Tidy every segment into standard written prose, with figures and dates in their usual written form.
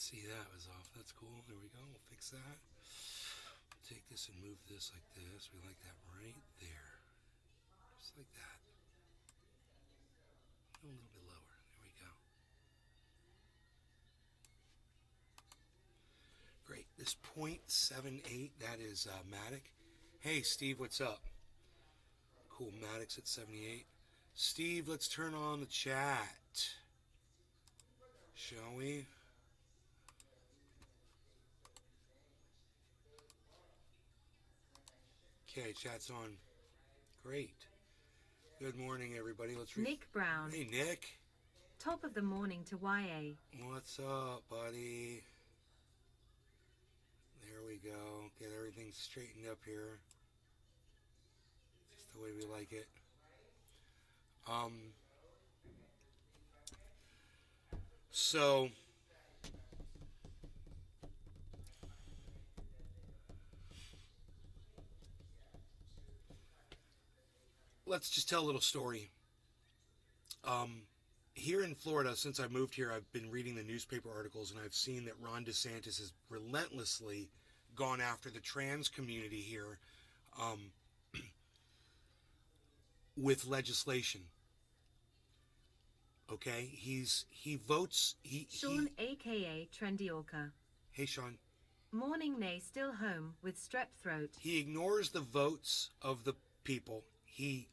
See, that was off. That's cool. There we go. We'll fix that. Take this and move this like this. We like that right there. Just like that. A little bit lower. There we go. Great. This .78, that is Matic. Hey, Steve, what's up? Cool. Matic's at 78. Steve, let's turn on the chat. Shall we? Okay, chat's on. Great. Good morning, everybody. Let's read. Nick Brown. Hey, Nick. Top of the morning to YA. What's up, buddy? There we go. Get everything straightened up here. Just the way we like it. So let's just tell a little story. Here in Florida, since I moved here, I've been reading the newspaper articles, and I've seen that Ron DeSantis has relentlessly gone after the trans community here with legislation. Okay, he votes. Sean, aka Trendy Orca. Hey, Sean. Morning nay, still home with strep throat. He ignores the votes of the people. He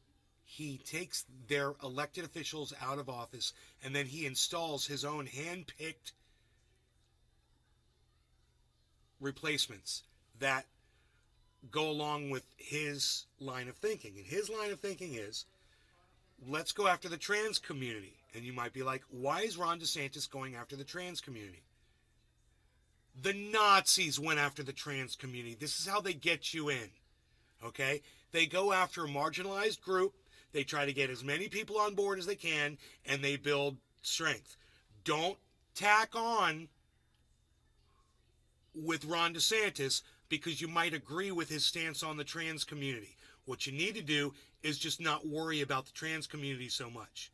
takes their elected officials out of office, and then he installs his own hand-picked replacements that go along with his line of thinking. And his line of thinking is, let's go after the trans community. And you might be like, why is Ron DeSantis going after the trans community? The Nazis went after the trans community. This is how they get you in. Okay? They go after a marginalized group. They try to get as many people on board as they can, and they build strength. Don't tack on with Ron DeSantis because you might agree with his stance on the trans community. What you need to do is just not worry about the trans community so much.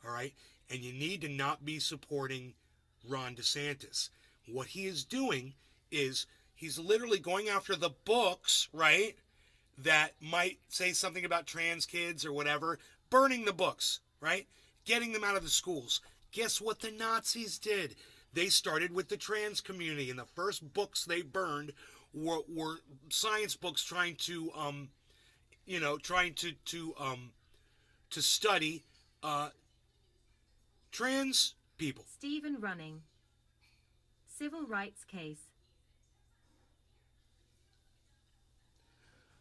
All right? And you need to not be supporting Ron DeSantis. What he is doing is he's literally going after the books, right, that might say something about trans kids or whatever, burning the books, right, getting them out of the schools. Guess what the Nazis did? They started with the trans community, and the first books they burned were science books trying to study trans people. Stephen Running. Civil rights case.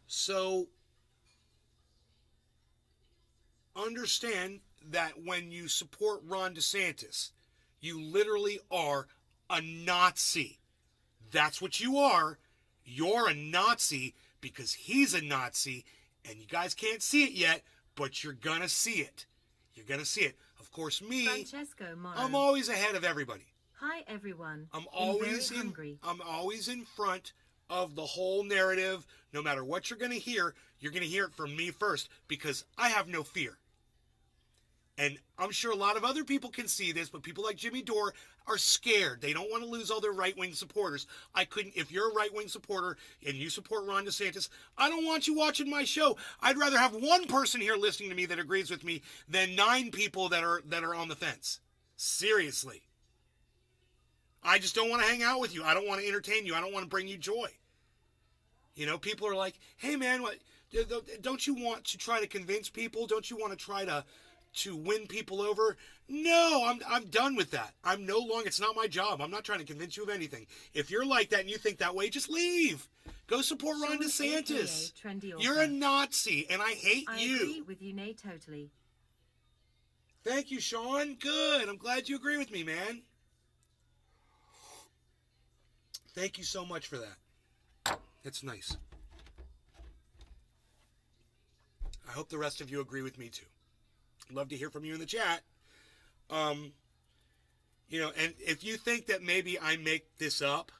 So understand that when you support Ron DeSantis, you literally are a Nazi. That's what you are. You're a Nazi because he's a Nazi, and you guys can't see it yet, but you're going to see it. You're going to see it. Of course, me, Francesco Morrow. I'm always ahead of everybody. Hi, everyone. I'm always in front of the whole narrative. No matter what you're going to hear it from me first because I have no fear. And I'm sure a lot of other people can see this, but people like Jimmy Dore are scared. They don't want to lose all their right-wing supporters. If you're a right-wing supporter and you support Ron DeSantis, I don't want you watching my show. I'd rather have one person here listening to me that agrees with me than 9 people that are on the fence. Seriously. I just don't want to hang out with you. I don't want to entertain you. I don't want to bring you joy. You know, people are like, hey, man, don't you want to try to convince people? Don't you want to try to win people over? No, I'm done with that. It's not my job. I'm not trying to convince you of anything. If you're like that and you think that way, just leave. Go support Ron DeSantis. You're a Nazi, and I hate you. I agree with you, Nay, totally. Thank you, Sean. Good. I'm glad you agree with me, man. Thank you so much for that. That's nice. I hope the rest of you agree with me too. Love to hear from you in the chat. And if you think that maybe I make this up,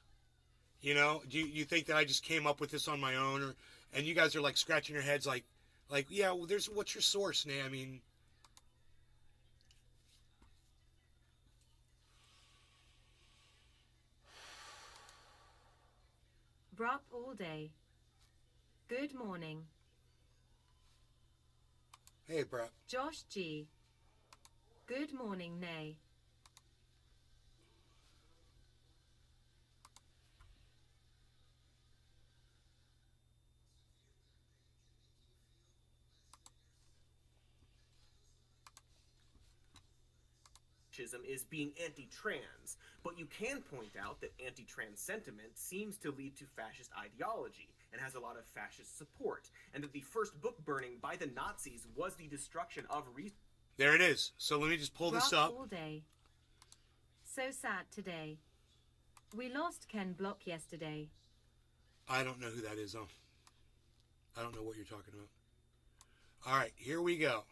do you think that I just came up with this on my own, and you guys are like scratching your heads like, yeah, well, what's your source, Nay? I mean, Brup all day. Good morning. Hey, bro. Josh G. Good morning, Nay. Is being anti-trans, but you can point out that anti-trans sentiment seems to lead to fascist ideology and has a lot of fascist support, and that the first book burning by the Nazis was the destruction of There it is. So let me just pull this Brup up. all day. So sad today. We lost Ken Block yesterday. I don't know who that is, though. I don't know what you're talking about. All right, here we go.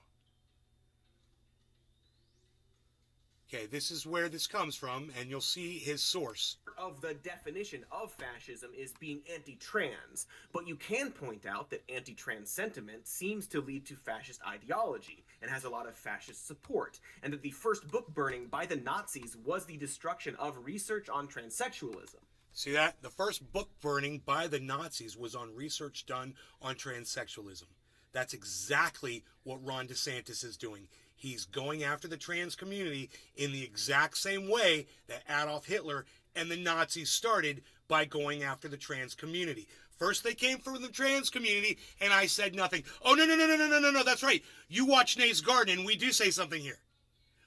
Okay, this is where this comes from, and you'll see his source. of the definition of fascism is being anti-trans, but you can point out that anti-trans sentiment seems to lead to fascist ideology and has a lot of fascist support, and that the first book burning by the Nazis was the destruction of research on transsexualism. See that? The first book burning by the Nazis was on research done on transsexualism. That's exactly what Ron DeSantis is doing. He's going after the trans community in the exact same way that Adolf Hitler and the Nazis started, by going after the trans community. First they came for the trans community, and I said nothing. Oh, no, that's right. You watch Nay's Garden, and we do say something here.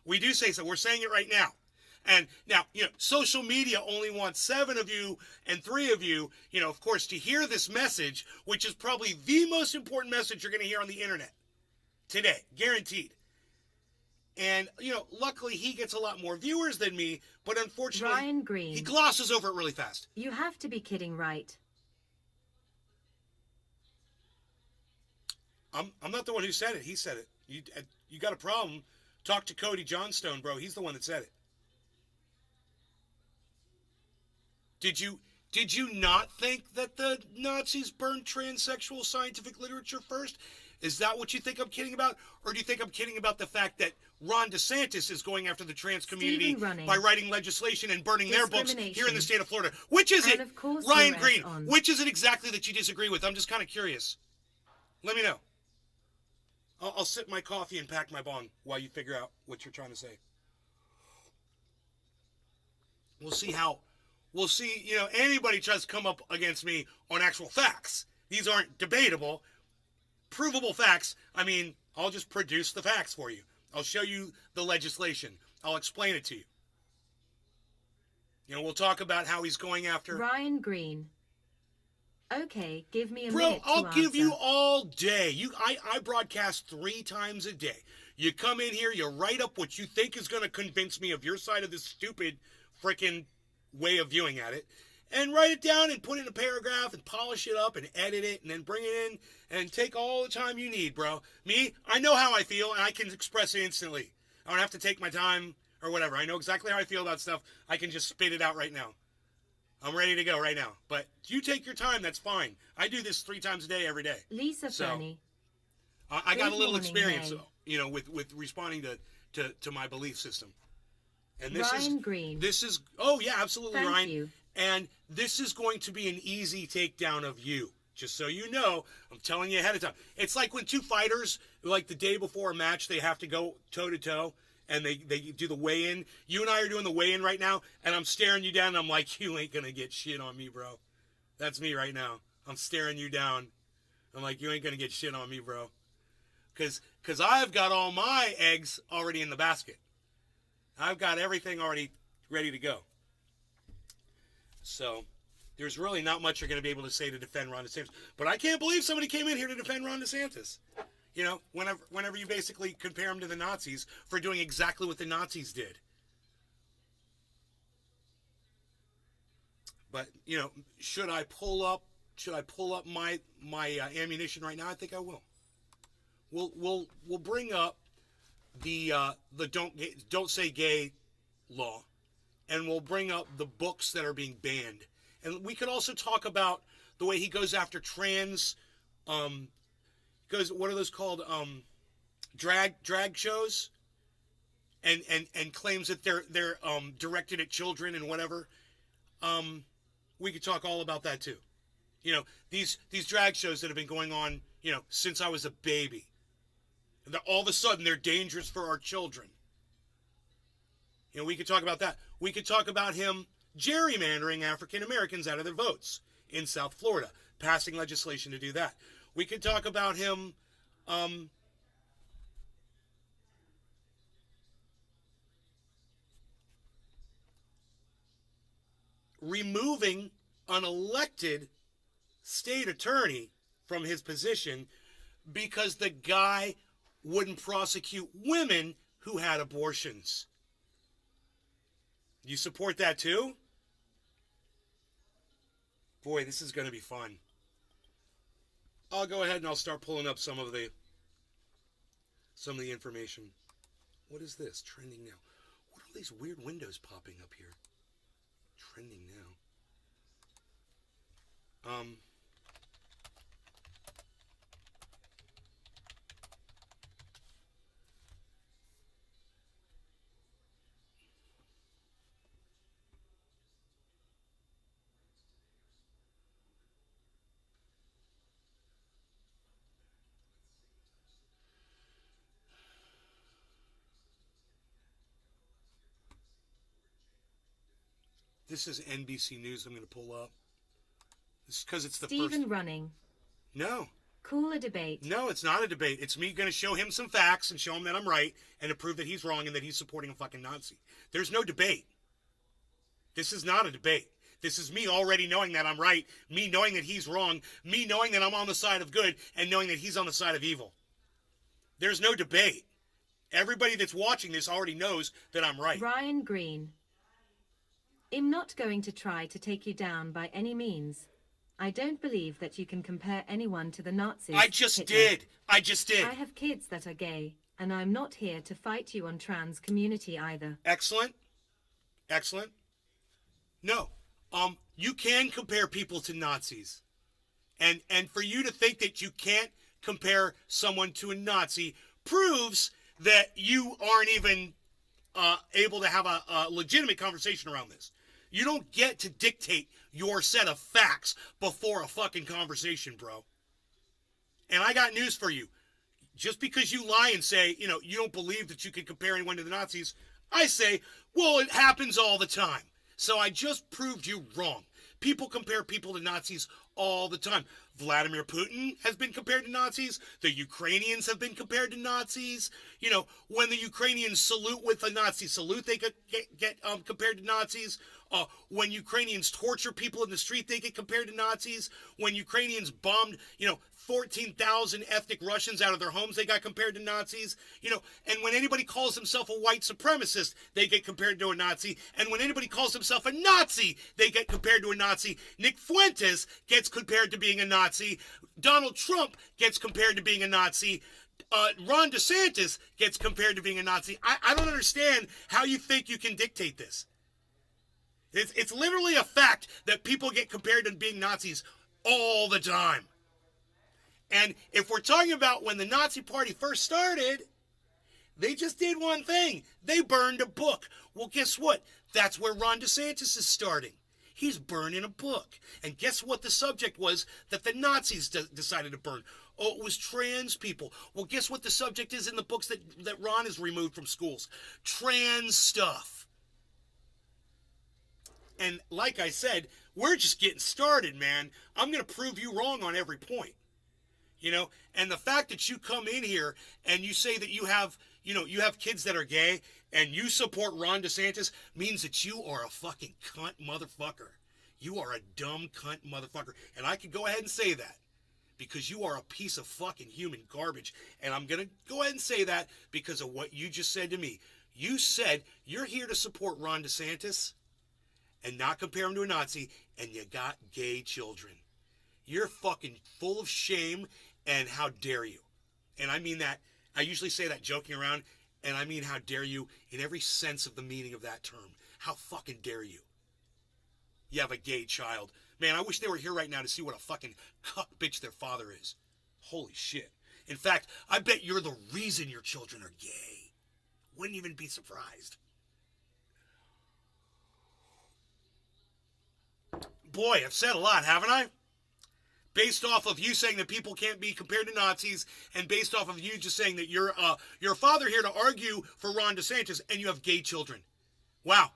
We do say so. We're saying it right now. And now, social media only wants 7 of you and 3 of you, of course, to hear this message, which is probably the most important message you're going to hear on the internet today, guaranteed. And, luckily he gets a lot more viewers than me, but unfortunately, Ryan Green. he glosses over it really fast. You have to be kidding, right? I'm not the one who said it. He said it. You got a problem, talk to Cody Johnstone, bro. He's the one that said it. Did you not think that the Nazis burned transsexual scientific literature first? Is that what you think I'm kidding about? Or do you think I'm kidding about the fact that Ron DeSantis is going after the trans community by writing legislation and burning their books here in the state of Florida? Which is it, Ryan Green? Which is it exactly that you disagree with? I'm just kind of curious. Let me know. I'll sip my coffee and pack my bong while you figure out what you're trying to say. We'll see, anybody tries to come up against me on actual facts. These aren't debatable, provable facts. I mean, I'll just produce the facts for you. I'll show you the legislation. I'll explain it to you. We'll talk about how he's going after... Ryan Green. Okay, give me a Bro, minute to I'll give answer. you all day. I broadcast 3 times a day. You come in here, you write up what you think is going to convince me of your side of this stupid freaking way of viewing at it, and write it down and put it in a paragraph and polish it up and edit it and then bring it in and take all the time you need, bro. Me, I know how I feel and I can express it instantly. I don't have to take my time or whatever. I know exactly how I feel about stuff. I can just spit it out right now. I'm ready to go right now. But you take your time, that's fine. I do this 3 times a day, every day. Lisa Fernie. I got a little morning, experience, Nay. with responding to my belief system. And Ryan Green. Oh yeah, absolutely, Thank Ryan. you. And this is going to be an easy takedown of you. Just so you know, I'm telling you ahead of time. It's like when 2 fighters, like the day before a match, they have to go toe-to-toe, and they do the weigh-in. You and I are doing the weigh-in right now, and I'm staring you down, and I'm like, you ain't going to get shit on me, bro. That's me right now. I'm staring you down. I'm like, you ain't going to get shit on me, bro. Because I've got all my eggs already in the basket. I've got everything already ready to go. So, there's really not much you're going to be able to say to defend Ron DeSantis. But I can't believe somebody came in here to defend Ron DeSantis. Whenever you basically compare him to the Nazis for doing exactly what the Nazis did. But, should I pull up my ammunition right now? I think I will. We'll bring up the don't say gay law, and we'll bring up the books that are being banned, and we could also talk about the way he goes after trans, what are those called, drag shows, and claims that they're directed at children and whatever. We could talk all about that too. You know, these drag shows that have been going on, you know, since I was a baby. And all of a sudden, they're dangerous for our children. You know, we could talk about that. We could talk about him gerrymandering African Americans out of their votes in South Florida, passing legislation to do that. We could talk about him removing an elected state attorney from his position because the guy wouldn't prosecute women who had abortions. You support that too? Boy, this is going to be fun. I'll go ahead and I'll start pulling up some of the information. What is this? Trending now. What are these weird windows popping up here? Trending now. This is NBC News I'm going to pull up. This is because it's the Stephen first... running. No. Call a debate. No, it's not a debate. It's me going to show him some facts and show him that I'm right and to prove that he's wrong and that he's supporting a fucking Nazi. There's no debate. This is not a debate. This is me already knowing that I'm right, me knowing that he's wrong, me knowing that I'm on the side of good and knowing that he's on the side of evil. There's no debate. Everybody that's watching this already knows that I'm right. Ryan Green. I'm not going to try to take you down by any means. I don't believe that you can compare anyone to the Nazis. I just Hitler. did. I just did. I have kids that are gay, and I'm not here to fight you on trans community either. Excellent. Excellent. No. You can compare people to Nazis. And for you to think that you can't compare someone to a Nazi proves that you aren't even able to have a legitimate conversation around this. You don't get to dictate your set of facts before a fucking conversation, bro. And I got news for you. Just because you lie and say, you know, you don't believe that you could compare anyone to the Nazis, I say, well, it happens all the time. So I just proved you wrong. People compare people to Nazis all the time. Vladimir Putin has been compared to Nazis. The Ukrainians have been compared to Nazis. You know, when the Ukrainians salute with a Nazi salute, they get compared to Nazis. When Ukrainians torture people in the street, they get compared to Nazis. When Ukrainians bombed, 14,000 ethnic Russians out of their homes, they got compared to Nazis. And when anybody calls himself a white supremacist, they get compared to a Nazi. And when anybody calls himself a Nazi, they get compared to a Nazi. Nick Fuentes gets compared to being a Nazi. Donald Trump gets compared to being a Nazi. Ron DeSantis gets compared to being a Nazi. I don't understand how you think you can dictate this. It's literally a fact that people get compared to being Nazis all the time. And if we're talking about when the Nazi Party first started, they just did one thing. They burned a book. Well, guess what? That's where Ron DeSantis is starting. He's burning a book. And guess what the subject was that the Nazis decided to burn? Oh, it was trans people. Well, guess what the subject is in the books that Ron has removed from schools? Trans stuff. And like I said, we're just getting started, man. I'm going to prove you wrong on every point. And the fact that you come in here and you say that you have kids that are gay and you support Ron DeSantis means that you are a fucking cunt motherfucker. You are a dumb cunt motherfucker. And I can go ahead and say that because you are a piece of fucking human garbage. And I'm going to go ahead and say that because of what you just said to me. You said you're here to support Ron DeSantis and not compare him to a Nazi, and you got gay children. You're fucking full of shame. And how dare you? And I mean that, I usually say that joking around, and I mean how dare you in every sense of the meaning of that term. How fucking dare you? You have a gay child. Man, I wish they were here right now to see what a fucking cuck bitch their father is. Holy shit. In fact, I bet you're the reason your children are gay. Wouldn't even be surprised. Boy, I've said a lot, haven't I? based off of you saying that people can't be compared to Nazis, and based off of you just saying that you're a father here to argue for Ron DeSantis, and you have gay children. Wow.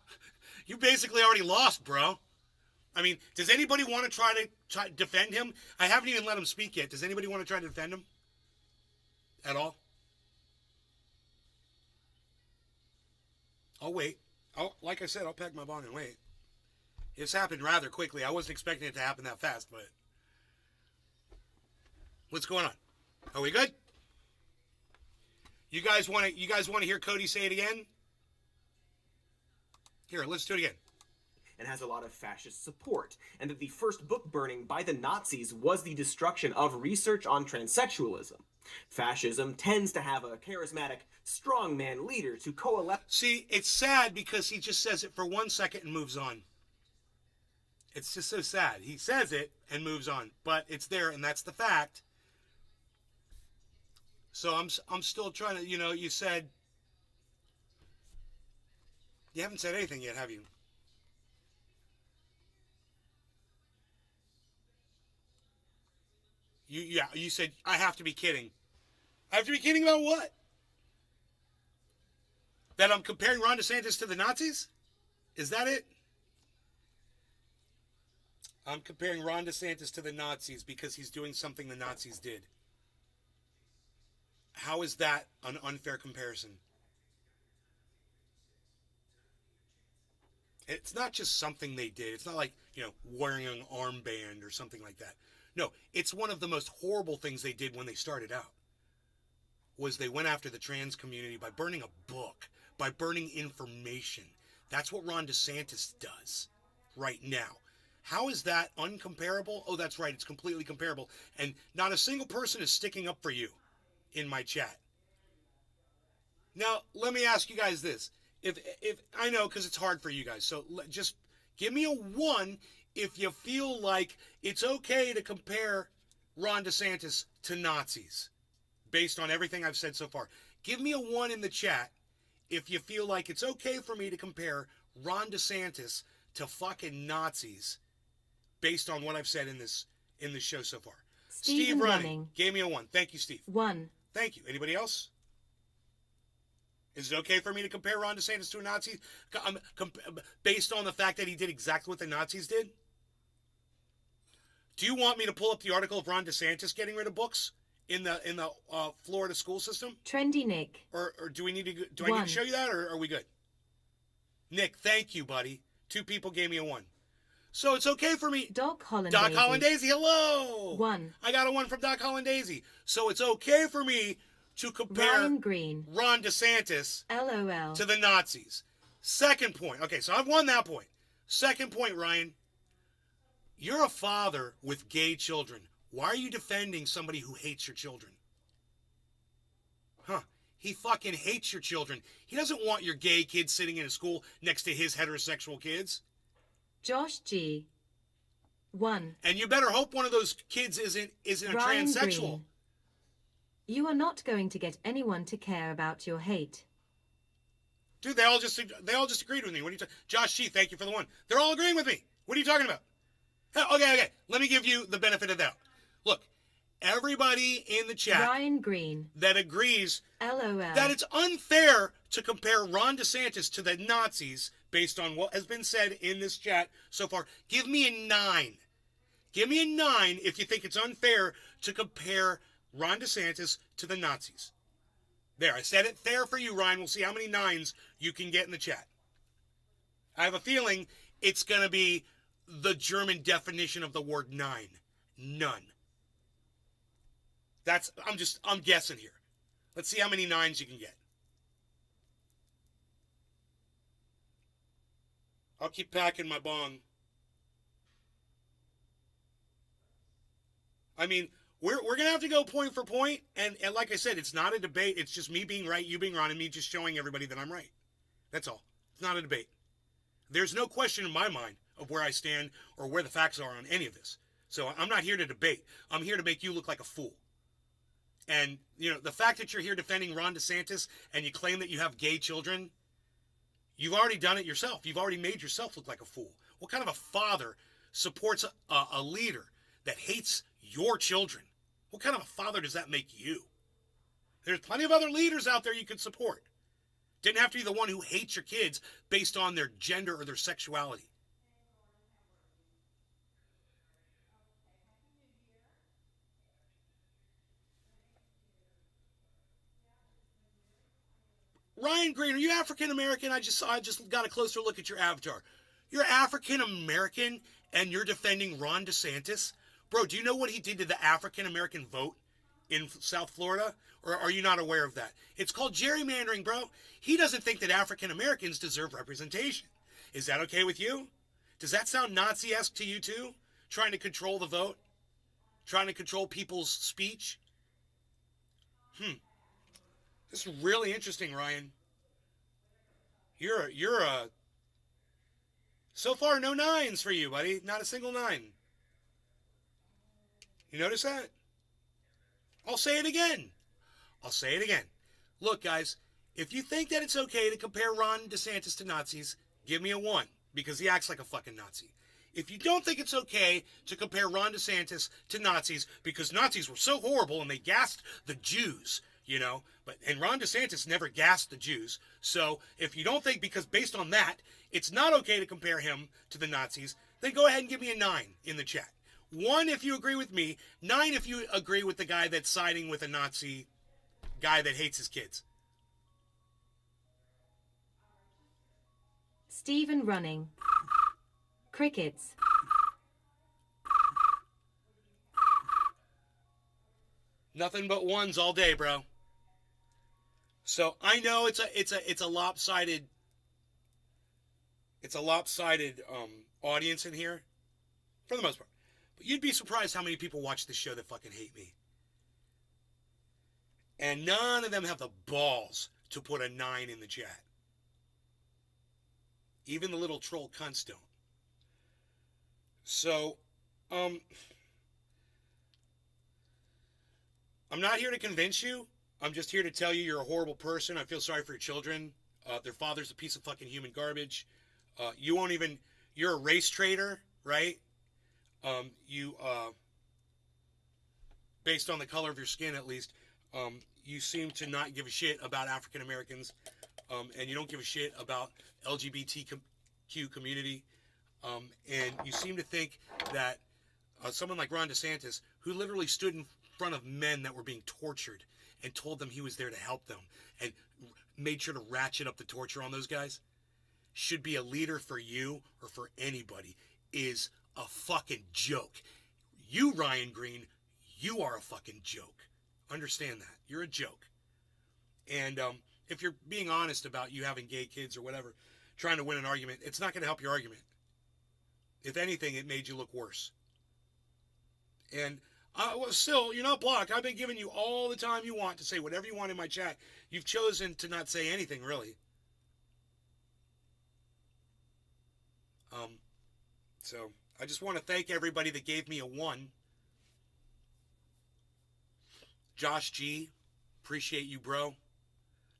You basically already lost, bro. I mean, does anybody want to try to defend him? I haven't even let him speak yet. Does anybody want to try to defend him? At all? I'll wait. Like I said, I'll pack my bong and wait. It's happened rather quickly. I wasn't expecting it to happen that fast, but... What's going on? Are we good? You guys want to hear Cody say it again? Here, let's do it again. And has a lot of fascist support, and that the first book burning by the Nazis was the destruction of research on transsexualism. Fascism tends to have a charismatic, strongman leader to coalesce. See, it's sad because he just says it for 1 second and moves on. It's just so sad. He says it and moves on, but it's there, and that's the fact. So I'm still trying to, you said... You haven't said anything yet, have you? You said, I have to be kidding. I have to be kidding about what? That I'm comparing Ron DeSantis to the Nazis? Is that it? I'm comparing Ron DeSantis to the Nazis because he's doing something the Nazis did. How is that an unfair comparison? It's not just something they did. It's not like, wearing an armband or something like that. No, it's one of the most horrible things they did when they started out. Was they went after the trans community by burning a book, by burning information. That's what Ron DeSantis does right now. How is that uncomparable? Oh, that's right. It's completely comparable. And not a single person is sticking up for you in my chat. Now, let me ask you guys this. If I know, because it's hard for you guys, so just give me a 1 if you feel like it's okay to compare Ron DeSantis to Nazis, based on everything I've said so far. Give me a 1 in the chat if you feel like it's okay for me to compare Ron DeSantis to fucking Nazis, based on what I've said in this show so far. Steve Running gave me a 1. Thank you, Steve. 1. Thank you. Anybody else? Is it okay for me to compare Ron DeSantis to a Nazi based on the fact that he did exactly what the Nazis did? Do you want me to pull up the article of Ron DeSantis getting rid of books in the Florida school system? Trendy Nick. Or do we need to? Do I need to show you that, or are we good? Nick, thank you, buddy. 2 people gave me a 1. So it's okay for me. Doc Hollandaisy. Doc Hollandaisy, hello. 1. I got a 1 from Doc Hollandaisy. So it's okay for me to compare Ryan Green. Ron DeSantis LOL. to the Nazis. Second point. Okay, so I've won that point. Second point, Ryan. You're a father with gay children. Why are you defending somebody who hates your children? Huh. He fucking hates your children. He doesn't want your gay kids sitting in a school next to his heterosexual kids. Josh G. 1. And you better hope one of those kids isn't a Ryan transsexual. Green. You are not going to get anyone to care about your hate. Dude, they all just agreed with me. What are you talking? Josh G, thank you for the 1. They're all agreeing with me. What are you talking about? Okay. Let me give you the benefit of the doubt. Look, everybody in the chat Ryan Green. that agrees LOL. that it's unfair to compare Ron DeSantis to the Nazis based on what has been said in this chat so far. Give me a 9. Give me a 9 if you think it's unfair to compare Ron DeSantis to the Nazis. There, I said it fair for you, Ryan. We'll see how many 9s you can get in the chat. I have a feeling it's going to be the German definition of the word 9. None. I'm guessing here. Let's see how many 9s you can get. I'll keep packing my bong. I mean, we're going to have to go point for point. And like I said, it's not a debate. It's just me being right, you being wrong, and me just showing everybody that I'm right. That's all. It's not a debate. There's no question in my mind of where I stand or where the facts are on any of this. So I'm not here to debate. I'm here to make you look like a fool. And, the fact that you're here defending Ron DeSantis and you claim that you have gay children, you've already done it yourself. You've already made yourself look like a fool. What kind of a father supports a leader that hates your children. What kind of a father does that make you? There's plenty of other leaders out there you could support. Didn't have to be the one who hates your kids based on their gender or their sexuality. Ryan Green, are you African American? I just got a closer look at your avatar. You're African American and you're defending Ron DeSantis? Bro, do you know what he did to the African American vote in South Florida? Or are you not aware of that? It's called gerrymandering, bro. He doesn't think that African Americans deserve representation. Is that okay with you? Does that sound Nazi-esque to you too? Trying to control the vote? Trying to control people's speech? This is really interesting, Ryan. You're a so far no 9s for you, buddy. Not a single 9. You notice that? I'll say it again. Look, guys, if you think that it's okay to compare Ron DeSantis to Nazis, give me a 1, because he acts like a fucking Nazi. If you don't think it's okay to compare Ron DeSantis to Nazis because Nazis were so horrible and they gassed the Jews, you know, and Ron DeSantis never gassed the Jews. So if you don't think, because based on that, it's not okay to compare him to the Nazis, then go ahead and give me a 9 in the chat. 1 if you agree with me, 9 if you agree with the guy that's siding with a Nazi guy that hates his kids. Stephen running. Crickets. Nothing but 1s all day, bro. So I know it's a lopsided audience in here, for the most part. But you'd be surprised how many people watch this show that fucking hate me. And none of them have the balls to put a 9 in the chat. Even the little troll cunts don't. So, I'm not here to convince you. I'm just here to tell you you're a horrible person. I feel sorry for your children. Their father's a piece of fucking human garbage. You're a race traitor, right? Based on the color of your skin at least, you seem to not give a shit about African Americans, and you don't give a shit about LGBTQ community, and you seem to think that someone like Ron DeSantis, who literally stood in front of men that were being tortured and told them he was there to help them and made sure to ratchet up the torture on those guys, should be a leader for you or for anybody, is a fucking joke. You, Ryan Green, you are a fucking joke. Understand that. You're a joke. And if you're being honest about you having gay kids or whatever, trying to win an argument, it's not going to help your argument. If anything, it made you look worse. And still, you're not blocked. I've been giving you all the time you want to say whatever you want in my chat. You've chosen to not say anything, really. So I just want to thank everybody that gave me a 1. Josh G, appreciate you, bro.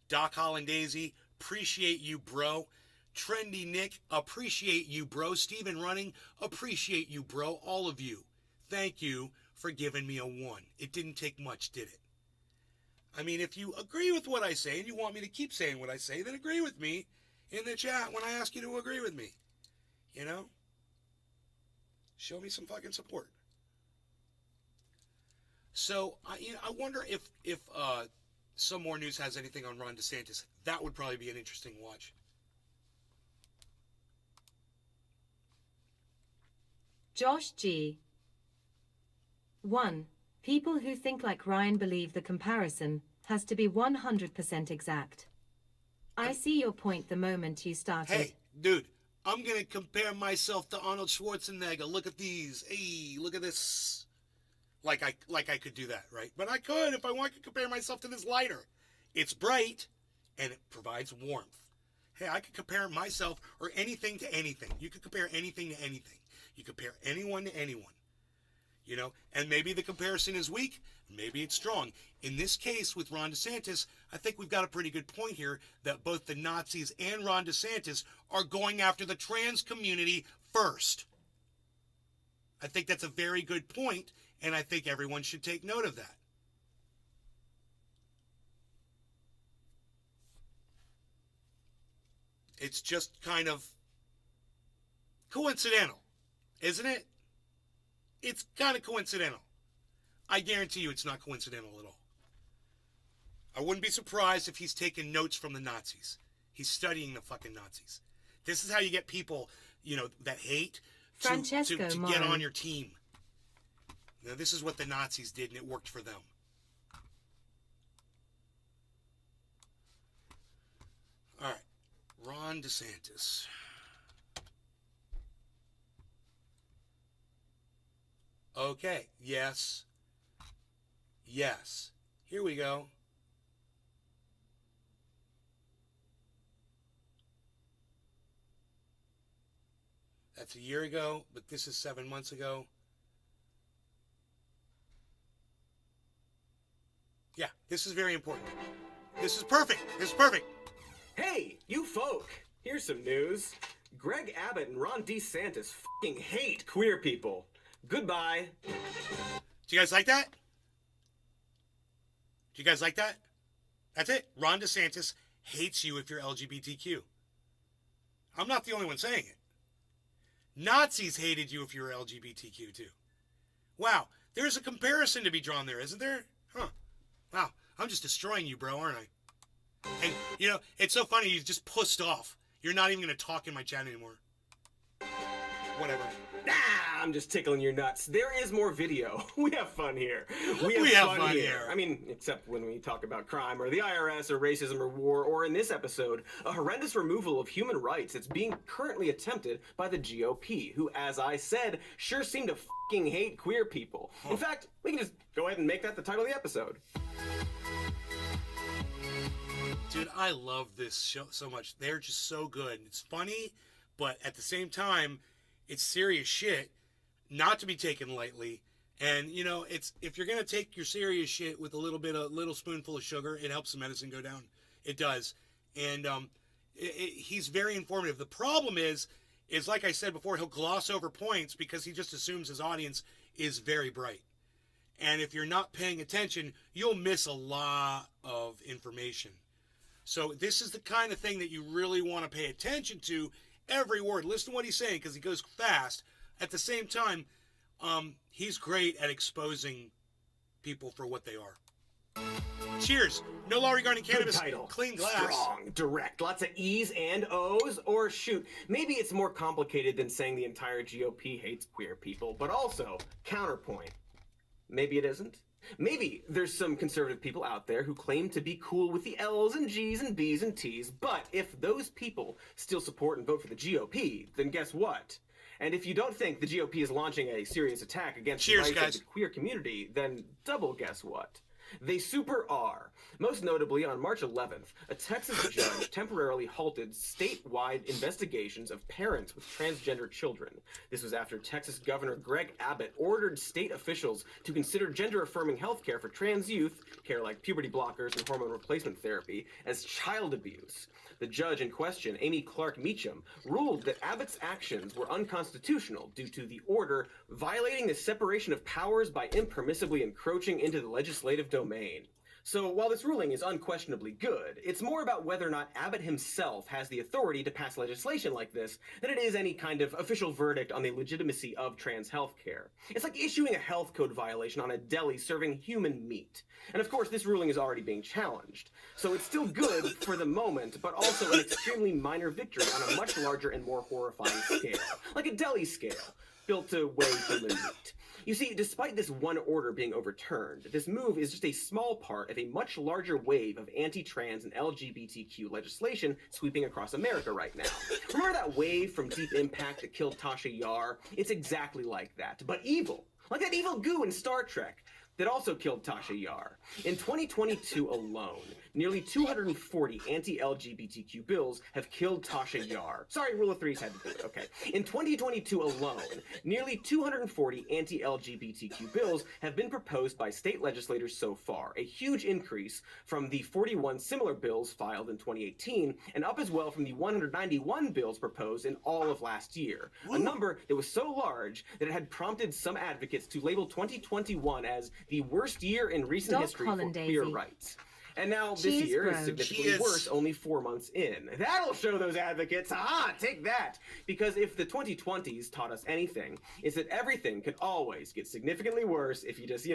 Doc Hollandaisy, appreciate you, bro. Trendy Nick, appreciate you, bro. Steven Running, appreciate you, bro. All of you, thank you for giving me a 1. It didn't take much, did it? I mean, if you agree with what I say and you want me to keep saying what I say, then agree with me in the chat when I ask you to agree with me. You know? Show me some fucking support. So, I wonder if Some More News has anything on Ron DeSantis. That would probably be an interesting watch. Josh G. 1. People who think like Ryan believe the comparison has to be 100% exact. I see your point the moment you started. Hey, dude, I'm going to compare myself to Arnold Schwarzenegger. Look at these. Hey, look at this. Like I could do that, right? But I could if I want to compare myself to this lighter. It's bright, and it provides warmth. Hey, I could compare myself or anything to anything. You could compare anything to anything. You compare anyone to anyone. You know, and maybe the comparison is weak, maybe it's strong. In this case with Ron DeSantis, I think we've got a pretty good point here that both the Nazis and Ron DeSantis are going after the trans community first. I think that's a very good point, and I think everyone should take note of that. It's just kind of coincidental, isn't it? It's kind of coincidental. I guarantee you it's not coincidental at all. I wouldn't be surprised if he's taking notes from the Nazis. He's studying the fucking Nazis. This is how you get people, that hate to get on your team. Now, this is what the Nazis did, and it worked for them. All right. Ron DeSantis. Okay. Yes. Yes. Here we go. That's a year ago, but this is 7 months ago. Yeah, this is very important. This is perfect. This is perfect. Hey, you folk! Here's some news. Greg Abbott and Ron DeSantis fucking hate queer people. Goodbye. Do you guys like that? Do you guys like that? That's it. Ron DeSantis hates you if you're LGBTQ. I'm not the only one saying it. Nazis hated you if you were LGBTQ too. Wow, there's a comparison to be drawn there, isn't there? Huh. Wow, I'm just destroying you, bro, aren't I? And, it's so funny, you just pussed off. You're not even going to talk in my chat anymore. Whatever. I'm just tickling your nuts. There is more video. We have fun here. We have fun here. I mean, except when we talk about crime or the IRS or racism or war, or in this episode, a horrendous removal of human rights that's being currently attempted by the GOP, who, as I said, sure seem to fucking hate queer people. In fact, we can just go ahead and make that the title of the episode. Dude, I love this show so much. They're just so good. It's funny, but at the same time, it's serious shit, not to be taken lightly. And, it's if you're going to take your serious shit with a little spoonful of sugar, it helps the medicine go down. It does. And he's very informative. The problem is like I said before, he'll gloss over points because he just assumes his audience is very bright. And if you're not paying attention, you'll miss a lot of information. So this is the kind of thing that you really want to pay attention to. Every word. Listen to what he's saying because he goes fast. At the same time, he's great at exposing people for what they are. Cheers. No law regarding cannabis. Good title. Clean glass. Strong, direct, lots of E's and O's. Or shoot, maybe it's more complicated than saying the entire GOP hates queer people, but also counterpoint. Maybe it isn't. Maybe there's some conservative people out there who claim to be cool with the L's and G's and B's and T's, but if those people still support and vote for the GOP, then guess what? And if you don't think the GOP is launching a serious attack against the rights of the queer community, then double guess what? They super are. Most notably, on March 11th, a Texas judge temporarily halted statewide investigations of parents with transgender children. This was after Texas Governor Greg Abbott ordered state officials to consider gender-affirming health care for trans youth, care like puberty blockers and hormone replacement therapy, as child abuse. The judge in question, Amy Clark Meacham, ruled that Abbott's actions were unconstitutional due to the order violating the separation of powers by impermissibly encroaching into the legislative domain. So while this ruling is unquestionably good, it's more about whether or not Abbott himself has the authority to pass legislation like this than it is any kind of official verdict on the legitimacy of trans health care. It's like issuing a health code violation on a deli serving human meat. And of course, this ruling is already being challenged. So it's still good for the moment, but also an extremely minor victory on a much larger and more horrifying scale, like a deli scale, built to weigh human meat. You see, despite this one order being overturned, this move is just a small part of a much larger wave of anti-trans and LGBTQ legislation sweeping across America right now. Remember that wave from Deep Impact that killed Tasha Yar? It's exactly like that, but evil. Like that evil goo in Star Trek that also killed Tasha Yar. In 2022 alone, nearly 240 anti-LGBTQ bills have killed Tasha Yar. Sorry, Rule of Threes had to do it, okay. In 2022 alone, nearly 240 anti-LGBTQ bills have been proposed by state legislators so far, a huge increase from the 41 similar bills filed in 2018, and up as well from the 191 bills proposed in all of last year. A number that was so large that it had prompted some advocates to label 2021 as the worst year in recent history for queer rights. And now this year is significantly worse, only 4 months in. That'll show those advocates, take that! Because if the 2020s taught us anything, it's that everything can always get significantly worse if you just,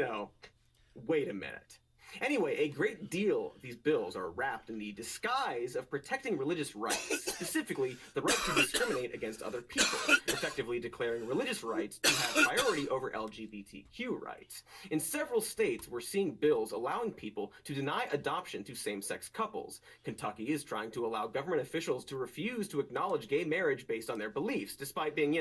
wait a minute. Anyway, a great deal of these bills are wrapped in the disguise of protecting religious rights, specifically the right to discriminate against other people, effectively declaring religious rights to have priority over LGBTQ rights. In several states, we're seeing bills allowing people to deny adoption to same-sex couples. Kentucky is trying to allow government officials to refuse to acknowledge gay marriage based on their beliefs, despite being,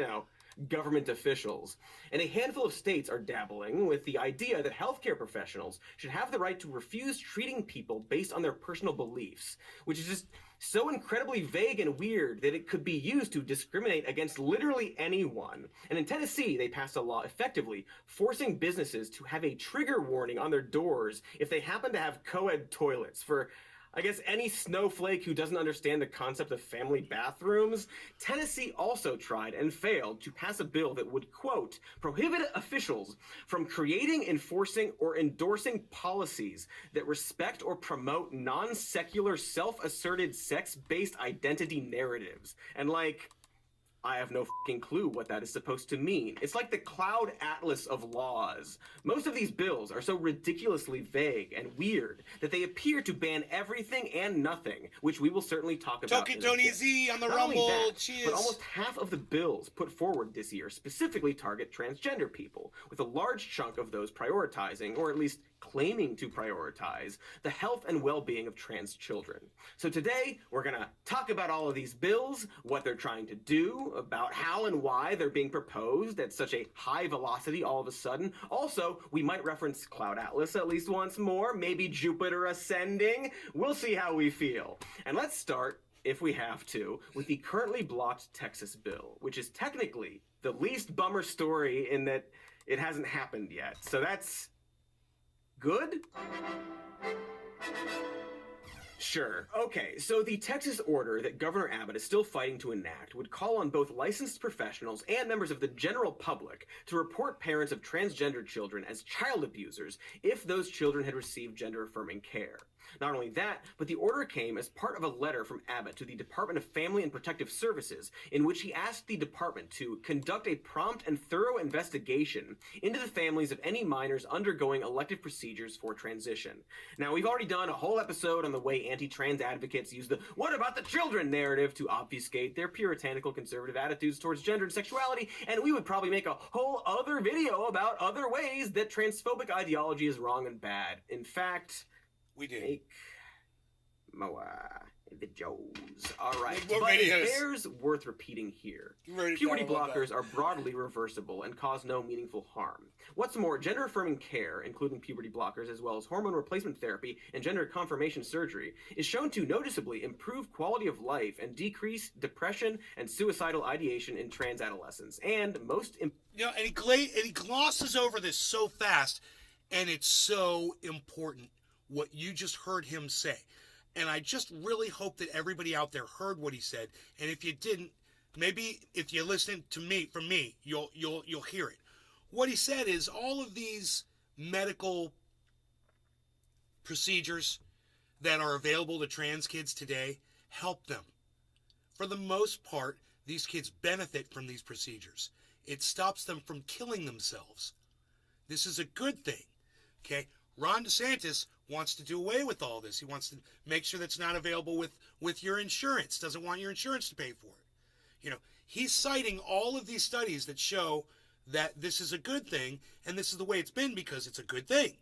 government officials. And a handful of states are dabbling with the idea that healthcare professionals should have the right to refuse treating people based on their personal beliefs, which is just so incredibly vague and weird that it could be used to discriminate against literally anyone. And in Tennessee, they passed a law effectively forcing businesses to have a trigger warning on their doors if they happen to have co-ed toilets for, I guess, any snowflake who doesn't understand the concept of family bathrooms. Tennessee also tried and failed to pass a bill that would, quote, prohibit officials from creating, enforcing, or endorsing policies that respect or promote non-secular, self-asserted, sex-based identity narratives. And I have no fucking clue what that is supposed to mean. It's like the cloud atlas of laws. Most of these bills are so ridiculously vague and weird that they appear to ban everything and nothing, which we will certainly talk about. Tony Z on the Rumble. But almost half of the bills put forward this year specifically target transgender people, with a large chunk of those prioritizing, or at least claiming to prioritize, the health and well-being of trans children. So today, we're gonna talk about all of these bills, what they're trying to do, about how and why they're being proposed at such a high velocity all of a sudden. Also, we might reference Cloud Atlas at least once more, maybe Jupiter ascending. We'll see how we feel. And let's start, if we have to, with the currently blocked Texas bill, which is technically the least bummer story in that it hasn't happened yet. So that's good? Sure. Okay, so the Texas order that Governor Abbott is still fighting to enact would call on both licensed professionals and members of the general public to report parents of transgender children as child abusers if those children had received gender-affirming care. Not only that, but the order came as part of a letter from Abbott to the Department of Family and Protective Services, in which he asked the department to conduct a prompt and thorough investigation into the families of any minors undergoing elective procedures for transition. Now, we've already done a whole episode on the way anti-trans advocates use the "what about the children" narrative to obfuscate their puritanical conservative attitudes towards gender and sexuality, and we would probably make a whole other video about other ways that transphobic ideology is wrong and bad. In fact, we did. Make more videos. All right. More but videos. It bears worth repeating here. Puberty blockers are broadly reversible and cause no meaningful harm. What's more, gender-affirming care, including puberty blockers as well as hormone replacement therapy and gender confirmation surgery, is shown to noticeably improve quality of life and decrease depression and suicidal ideation in trans adolescents. And and he glosses over this so fast, and it's so important what you just heard him say. And I just really hope that everybody out there heard what he said. And if you didn't, maybe if you listen to me, from me, you'll hear it. What he said is all of these medical procedures that are available to trans kids today help them. For the most part, these kids benefit from these procedures. It stops them from killing themselves. This is a good thing. Okay? Ron DeSantis wants to do away with all this. He wants to make sure that's not available with your insurance. Doesn't want your insurance to pay for it. He's citing all of these studies that show that this is a good thing, and this is the way it's been because it's a good thing.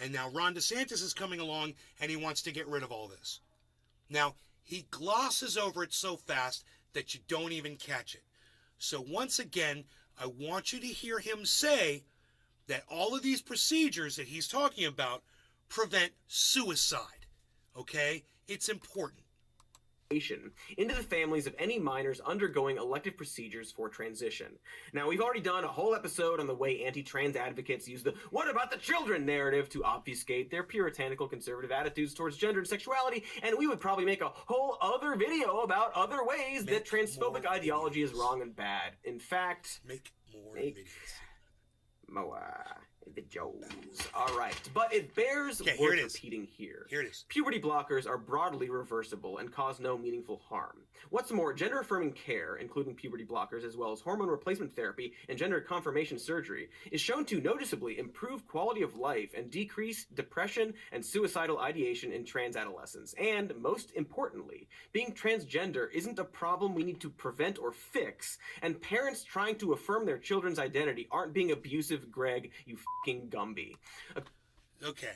And now Ron DeSantis is coming along, and he wants to get rid of all this. Now, he glosses over it so fast that you don't even catch it. So once again, I want you to hear him say that all of these procedures that he's talking about prevent suicide. Okay? It's important. Into the families of any minors undergoing elective procedures for transition. Now, we've already done a whole episode on the way anti-trans advocates use the "what about the children" narrative to obfuscate their puritanical conservative attitudes towards gender and sexuality, and we would probably make a whole other video about other ways that transphobic ideology is wrong and bad. In fact, make videos. More videos. All right, but it bears worth repeating here. Here it is. Puberty blockers are broadly reversible and cause no meaningful harm. What's more, gender-affirming care, including puberty blockers as well as hormone replacement therapy and gender confirmation surgery, is shown to noticeably improve quality of life and decrease depression and suicidal ideation in trans adolescents. And most importantly, being transgender isn't a problem we need to prevent or fix, and parents trying to affirm their children's identity aren't being abusive, Greg, you fucking Gumby. Okay,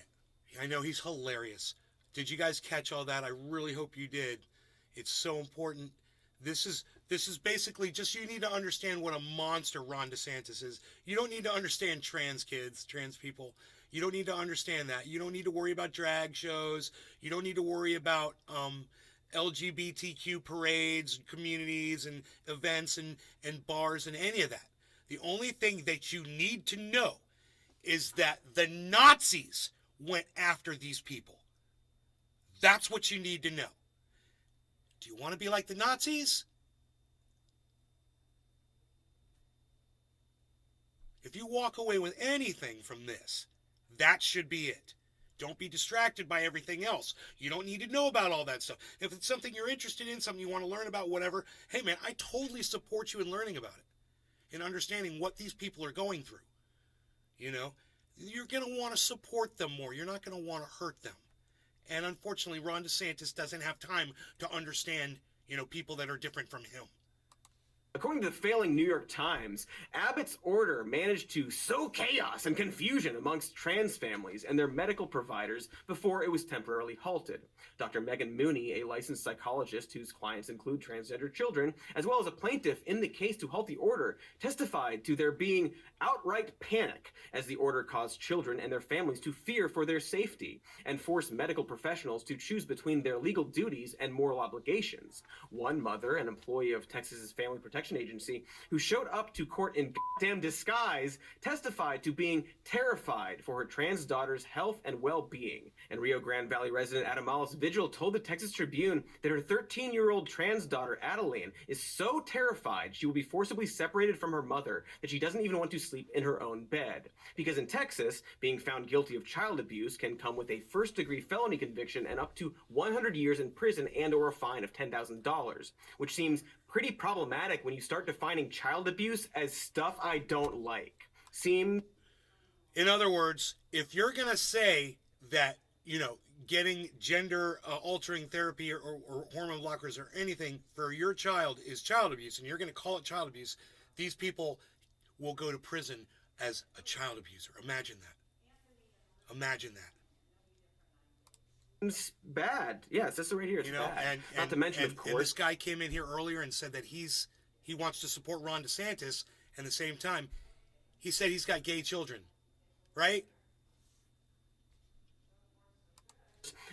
I know he's hilarious. Did you guys catch all that? I really hope you did. It's so important. This is basically just, you need to understand what a monster Ron DeSantis is. You don't need to understand trans kids, trans people. You don't need to understand that. You don't need to worry about drag shows. You don't need to worry about LGBTQ parades, communities, and events, and bars, and any of that. The only thing that you need to know is that the Nazis went after these people. That's what you need to know. Do you want to be like the Nazis? If you walk away with anything from this, that should be it. Don't be distracted by everything else. You don't need to know about all that stuff. If it's something you're interested in, something you want to learn about, whatever, hey man, I totally support you in learning about it, in understanding what these people are going through. You know, you're going to want to support them more. You're not going to want to hurt them. And unfortunately, Ron DeSantis doesn't have time to understand, people that are different from him. According to the failing New York Times, Abbott's order managed to sow chaos and confusion amongst trans families and their medical providers before it was temporarily halted. Dr. Megan Mooney, a licensed psychologist whose clients include transgender children, as well as a plaintiff in the case to halt the order, testified to there being outright panic as the order caused children and their families to fear for their safety and forced medical professionals to choose between their legal duties and moral obligations. One mother, an employee of Texas's Family Protection Agency, who showed up to court in goddamn disguise, testified to being terrified for her trans daughter's health and well-being. And Rio Grande Valley resident Adamalis Vigil told the Texas Tribune that her 13-year-old trans daughter, Adeline, is so terrified she will be forcibly separated from her mother that she doesn't even want to sleep in her own bed. Because in Texas, being found guilty of child abuse can come with a first-degree felony conviction and up to 100 years in prison and or a fine of $10,000, which seems pretty problematic when you start defining child abuse as stuff I don't like. In other words, if you're going to say that, getting gender altering therapy or hormone blockers or anything for your child is child abuse, and you're going to call it child abuse, these people will go to prison as a child abuser. Imagine that. Imagine that. It's bad. Yeah, it says it right here. It's bad. Not to mention, of course, and this guy came in here earlier and said that he wants to support Ron DeSantis, and at the same time, he said he's got gay children, right?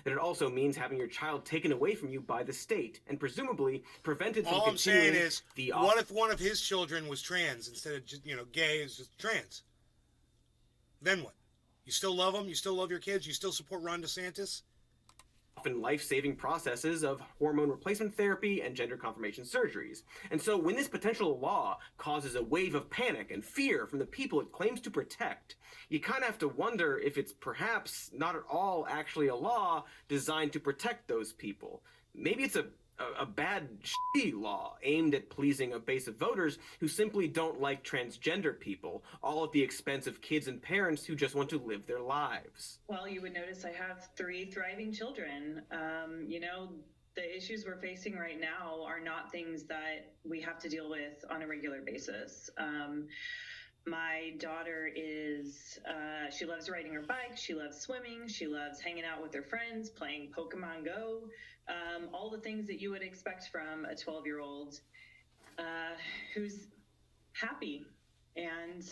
That it also means having your child taken away from you by the state and presumably prevented from All I'm saying is, the what if one of his children was trans instead of just, gay is just trans? Then what? You still love them? You still love your kids? You still support Ron DeSantis? often life-saving processes of hormone replacement therapy and gender confirmation surgeries. And so when this potential law causes a wave of panic and fear from the people it claims to protect, you kind of have to wonder if it's perhaps not at all actually a law designed to protect those people. Maybe it's a bad shitty law aimed at pleasing a base of voters who simply don't like transgender people, all at the expense of kids and parents who just want to live their lives. Well, you would notice I have 3 thriving children. The issues we're facing right now are not things that we have to deal with on a regular basis. My daughter is, she loves riding her bike, she loves swimming, she loves hanging out with her friends, playing Pokemon Go, all the things that you would expect from a 12-year-old who's happy. And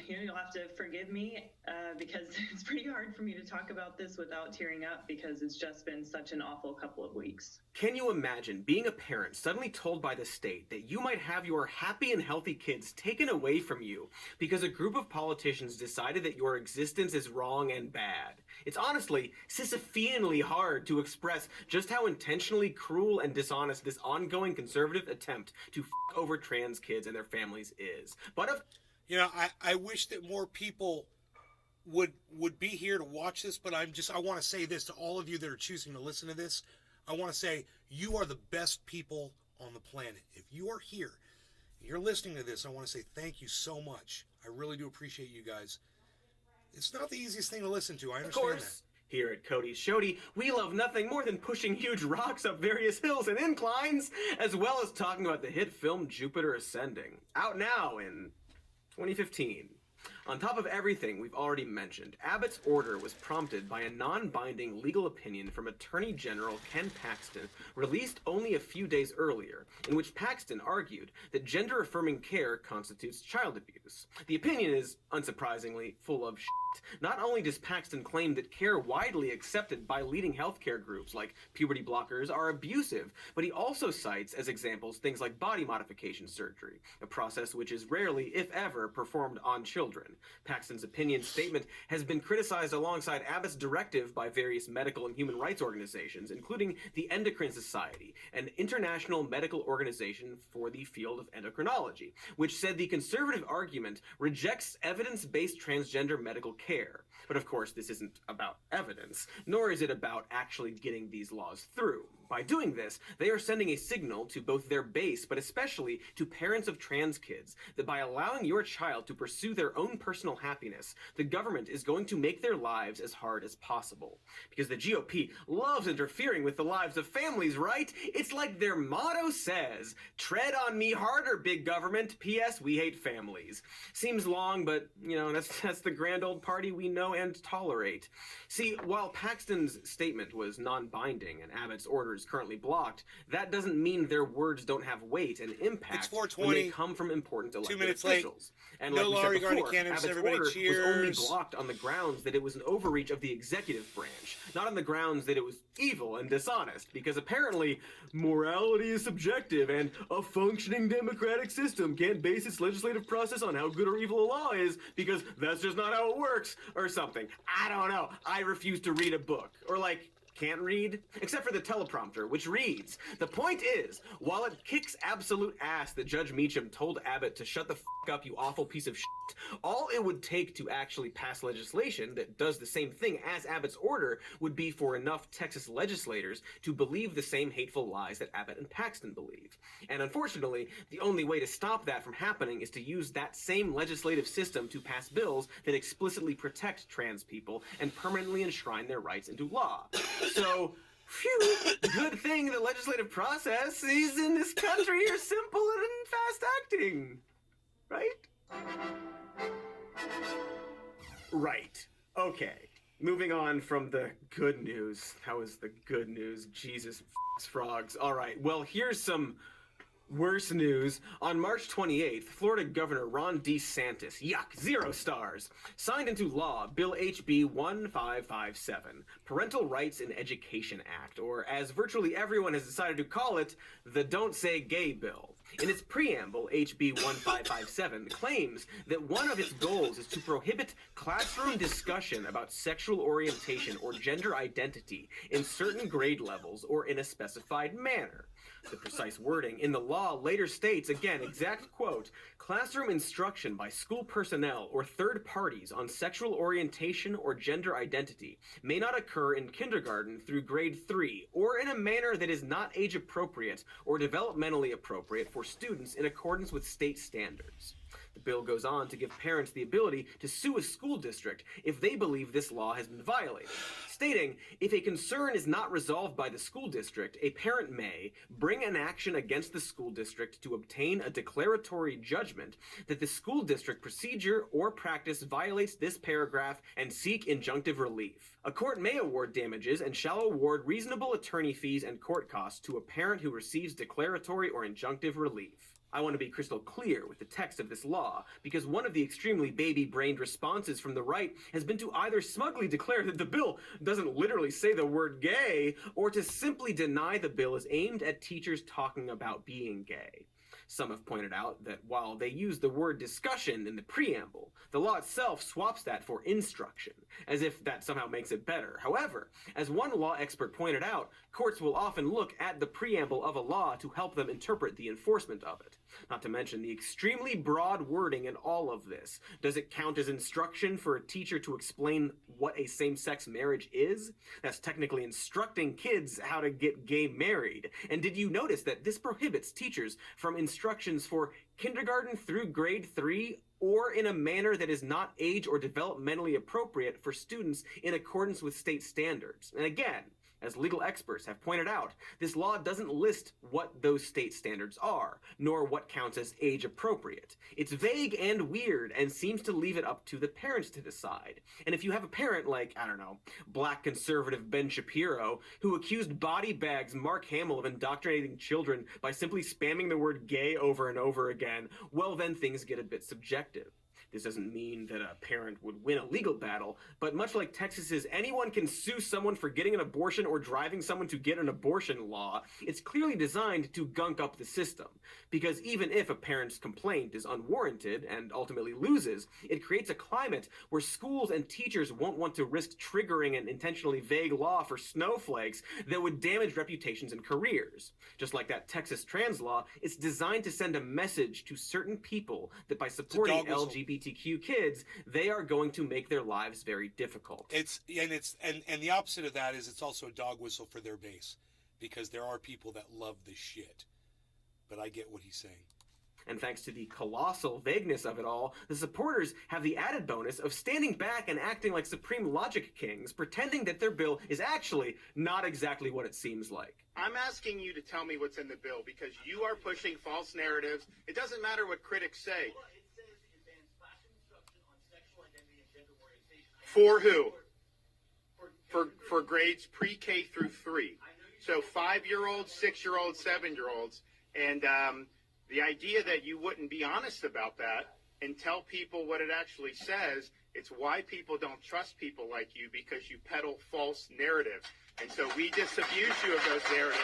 you'll have to forgive me because it's pretty hard for me to talk about this without tearing up because it's just been such an awful couple of weeks. Can you imagine being a parent suddenly told by the state that you might have your happy and healthy kids taken away from you because a group of politicians decided that your existence is wrong and bad? It's honestly Sisypheanly hard to express just how intentionally cruel and dishonest this ongoing conservative attempt to f over trans kids and their families is. But of I wish that more people would be here to watch this, but I want to say this to all of you that are choosing to listen to this. I want to say you are the best people on the planet. If you are here, you're listening to this, I want to say thank you so much. I really do appreciate you guys. It's not the easiest thing to listen to. I understand that. Here at Cody's Shody, we love nothing more than pushing huge rocks up various hills and inclines, as well as talking about the hit film Jupiter Ascending, out now in 2015. On top of everything we've already mentioned, Abbott's order was prompted by a non-binding legal opinion from Attorney General Ken Paxton, released only a few days earlier, in which Paxton argued that gender-affirming care constitutes child abuse. The opinion is, unsurprisingly, full of shit. Not only does Paxton claim that care widely accepted by leading healthcare groups like puberty blockers are abusive, but he also cites as examples things like body modification surgery, a process which is rarely, if ever, performed on children. Paxton's opinion statement has been criticized alongside Abbott's directive by various medical and human rights organizations, including the Endocrine Society, an international medical organization for the field of endocrinology, which said the conservative argument rejects evidence-based transgender medical care. But of course, this isn't about evidence, nor is it about actually getting these laws through. By doing this, they are sending a signal to both their base, but especially to parents of trans kids, that by allowing your child to pursue their own personal happiness, the government is going to make their lives as hard as possible. Because the GOP loves interfering with the lives of families, right? It's like their motto says, tread on me harder, big government, P.S. we hate families. Seems long, but, that's the grand old party we know and tolerate. See, while Paxton's statement was non-binding and Abbott's orders currently blocked, that doesn't mean their words don't have weight and impact when they come from important elected 2 minutes officials. Late. And no like we said Laurie before, candidates, Abbott's everybody order cheers. was only blocked on the grounds that it was an overreach of the executive branch, not on the grounds that it was evil and dishonest, because apparently morality is subjective and a functioning democratic system can't base its legislative process on how good or evil a law is because that's just not how it works, or something. I don't know. I refuse to read a book. Or can't read, except for the teleprompter, which reads, "The point is, while it kicks absolute ass that Judge Meacham told Abbott to shut the f*** up, you awful piece of shit, all it would take to actually pass legislation that does the same thing as Abbott's order would be for enough Texas legislators to believe the same hateful lies that Abbott and Paxton believe. And unfortunately, the only way to stop that from happening is to use that same legislative system to pass bills that explicitly protect trans people and permanently enshrine their rights into law. So, phew, good thing the legislative processes in this country are simple and fast-acting. Right? Right. Okay. Moving on from the good news. That was the good news. Jesus frogs. All right. Well, here's some worse news. On March 28th, Florida Governor Ron DeSantis, yuck, 0 stars, signed into law Bill HB 1557, Parental Rights in Education Act, or as virtually everyone has decided to call it, the Don't Say Gay Bill. In its preamble, HB 1557 claims that one of its goals is to prohibit classroom discussion about sexual orientation or gender identity in certain grade levels or in a specified manner. The precise wording in the law later states, again, exact quote, classroom instruction by school personnel or third parties on sexual orientation or gender identity may not occur in kindergarten through grade 3 or in a manner that is not age appropriate or developmentally appropriate for students in accordance with state standards. The bill goes on to give parents the ability to sue a school district if they believe this law has been violated, stating, if a concern is not resolved by the school district, a parent may bring an action against the school district to obtain a declaratory judgment that the school district procedure or practice violates this paragraph and seek injunctive relief. A court may award damages and shall award reasonable attorney fees and court costs to a parent who receives declaratory or injunctive relief. I want to be crystal clear with the text of this law, because one of the extremely baby-brained responses from the right has been to either smugly declare that the bill doesn't literally say the word gay, or to simply deny the bill is aimed at teachers talking about being gay. Some have pointed out that while they use the word discussion in the preamble, the law itself swaps that for instruction, as if that somehow makes it better. However, as one law expert pointed out, courts will often look at the preamble of a law to help them interpret the enforcement of it. Not to mention the extremely broad wording in all of this. Does it count as instruction for a teacher to explain what a same-sex marriage is? That's technically instructing kids how to get gay married. And did you notice that this prohibits teachers from instructions for kindergarten through grade 3 or in a manner that is not age or developmentally appropriate for students in accordance with state standards? And again, as legal experts have pointed out, this law doesn't list what those state standards are, nor what counts as age appropriate. It's vague and weird and seems to leave it up to the parents to decide. And if you have a parent like, I don't know, black conservative Ben Shapiro, who accused body bags Mark Hamill of indoctrinating children by simply spamming the word gay over and over again, well then things get a bit subjective. This doesn't mean that a parent would win a legal battle, but much like Texas's anyone can sue someone for getting an abortion or driving someone to get an abortion law, it's clearly designed to gunk up the system. Because even if a parent's complaint is unwarranted and ultimately loses, it creates a climate where schools and teachers won't want to risk triggering an intentionally vague law for snowflakes that would damage reputations and careers. Just like that Texas trans law, it's designed to send a message to certain people that by supporting LGBTQ kids, they are going to make their lives very difficult. And the opposite of that is it's also a dog whistle for their base, because there are people that love this shit. But I get what he's saying. And thanks to the colossal vagueness of it all, the supporters have the added bonus of standing back and acting like supreme logic kings, pretending that their bill is actually not exactly what it seems like. I'm asking you to tell me what's in the bill, because you are pushing false narratives. It doesn't matter what critics say. Well, it says it bans classroom instruction on sexual identity and gender orientation. For who? For grades pre-K through 3. So 5-year-olds, 6-year-olds, 7-year-olds. And the idea that you wouldn't be honest about that and tell people what it actually says, it's why people don't trust people like you, because you peddle false narratives. And so we disabuse you of those narratives.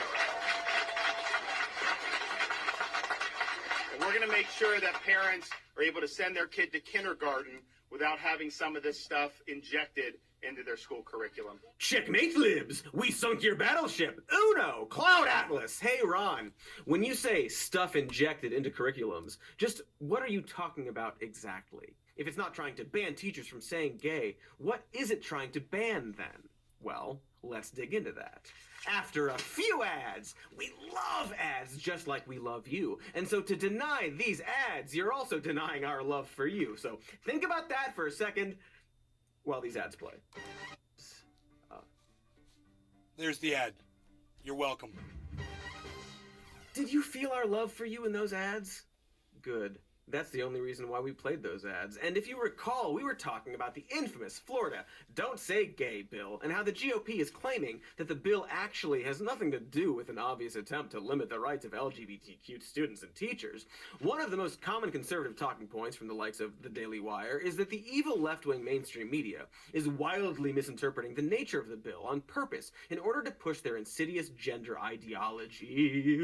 And we're going to make sure that parents are able to send their kid to kindergarten without having some of this stuff injected into their school curriculum. Checkmate, libs! We sunk your battleship! Uno! Cloud Atlas! Hey, Ron, when you say stuff injected into curriculums, just what are you talking about exactly? If it's not trying to ban teachers from saying gay, what is it trying to ban then? Well, let's dig into that. After a few ads, we love ads just like we love you. And so to deny these ads, you're also denying our love for you. So think about that for a second while these ads play. There's the ad. You're welcome. Did you feel our love for you in those ads? Good. That's the only reason why we played those ads. And if you recall, we were talking about the infamous Florida Don't Say Gay bill, and how the GOP is claiming that the bill actually has nothing to do with an obvious attempt to limit the rights of LGBTQ students and teachers. One of the most common conservative talking points from the likes of the Daily Wire is that the evil left-wing mainstream media is wildly misinterpreting the nature of the bill on purpose in order to push their insidious gender ideology.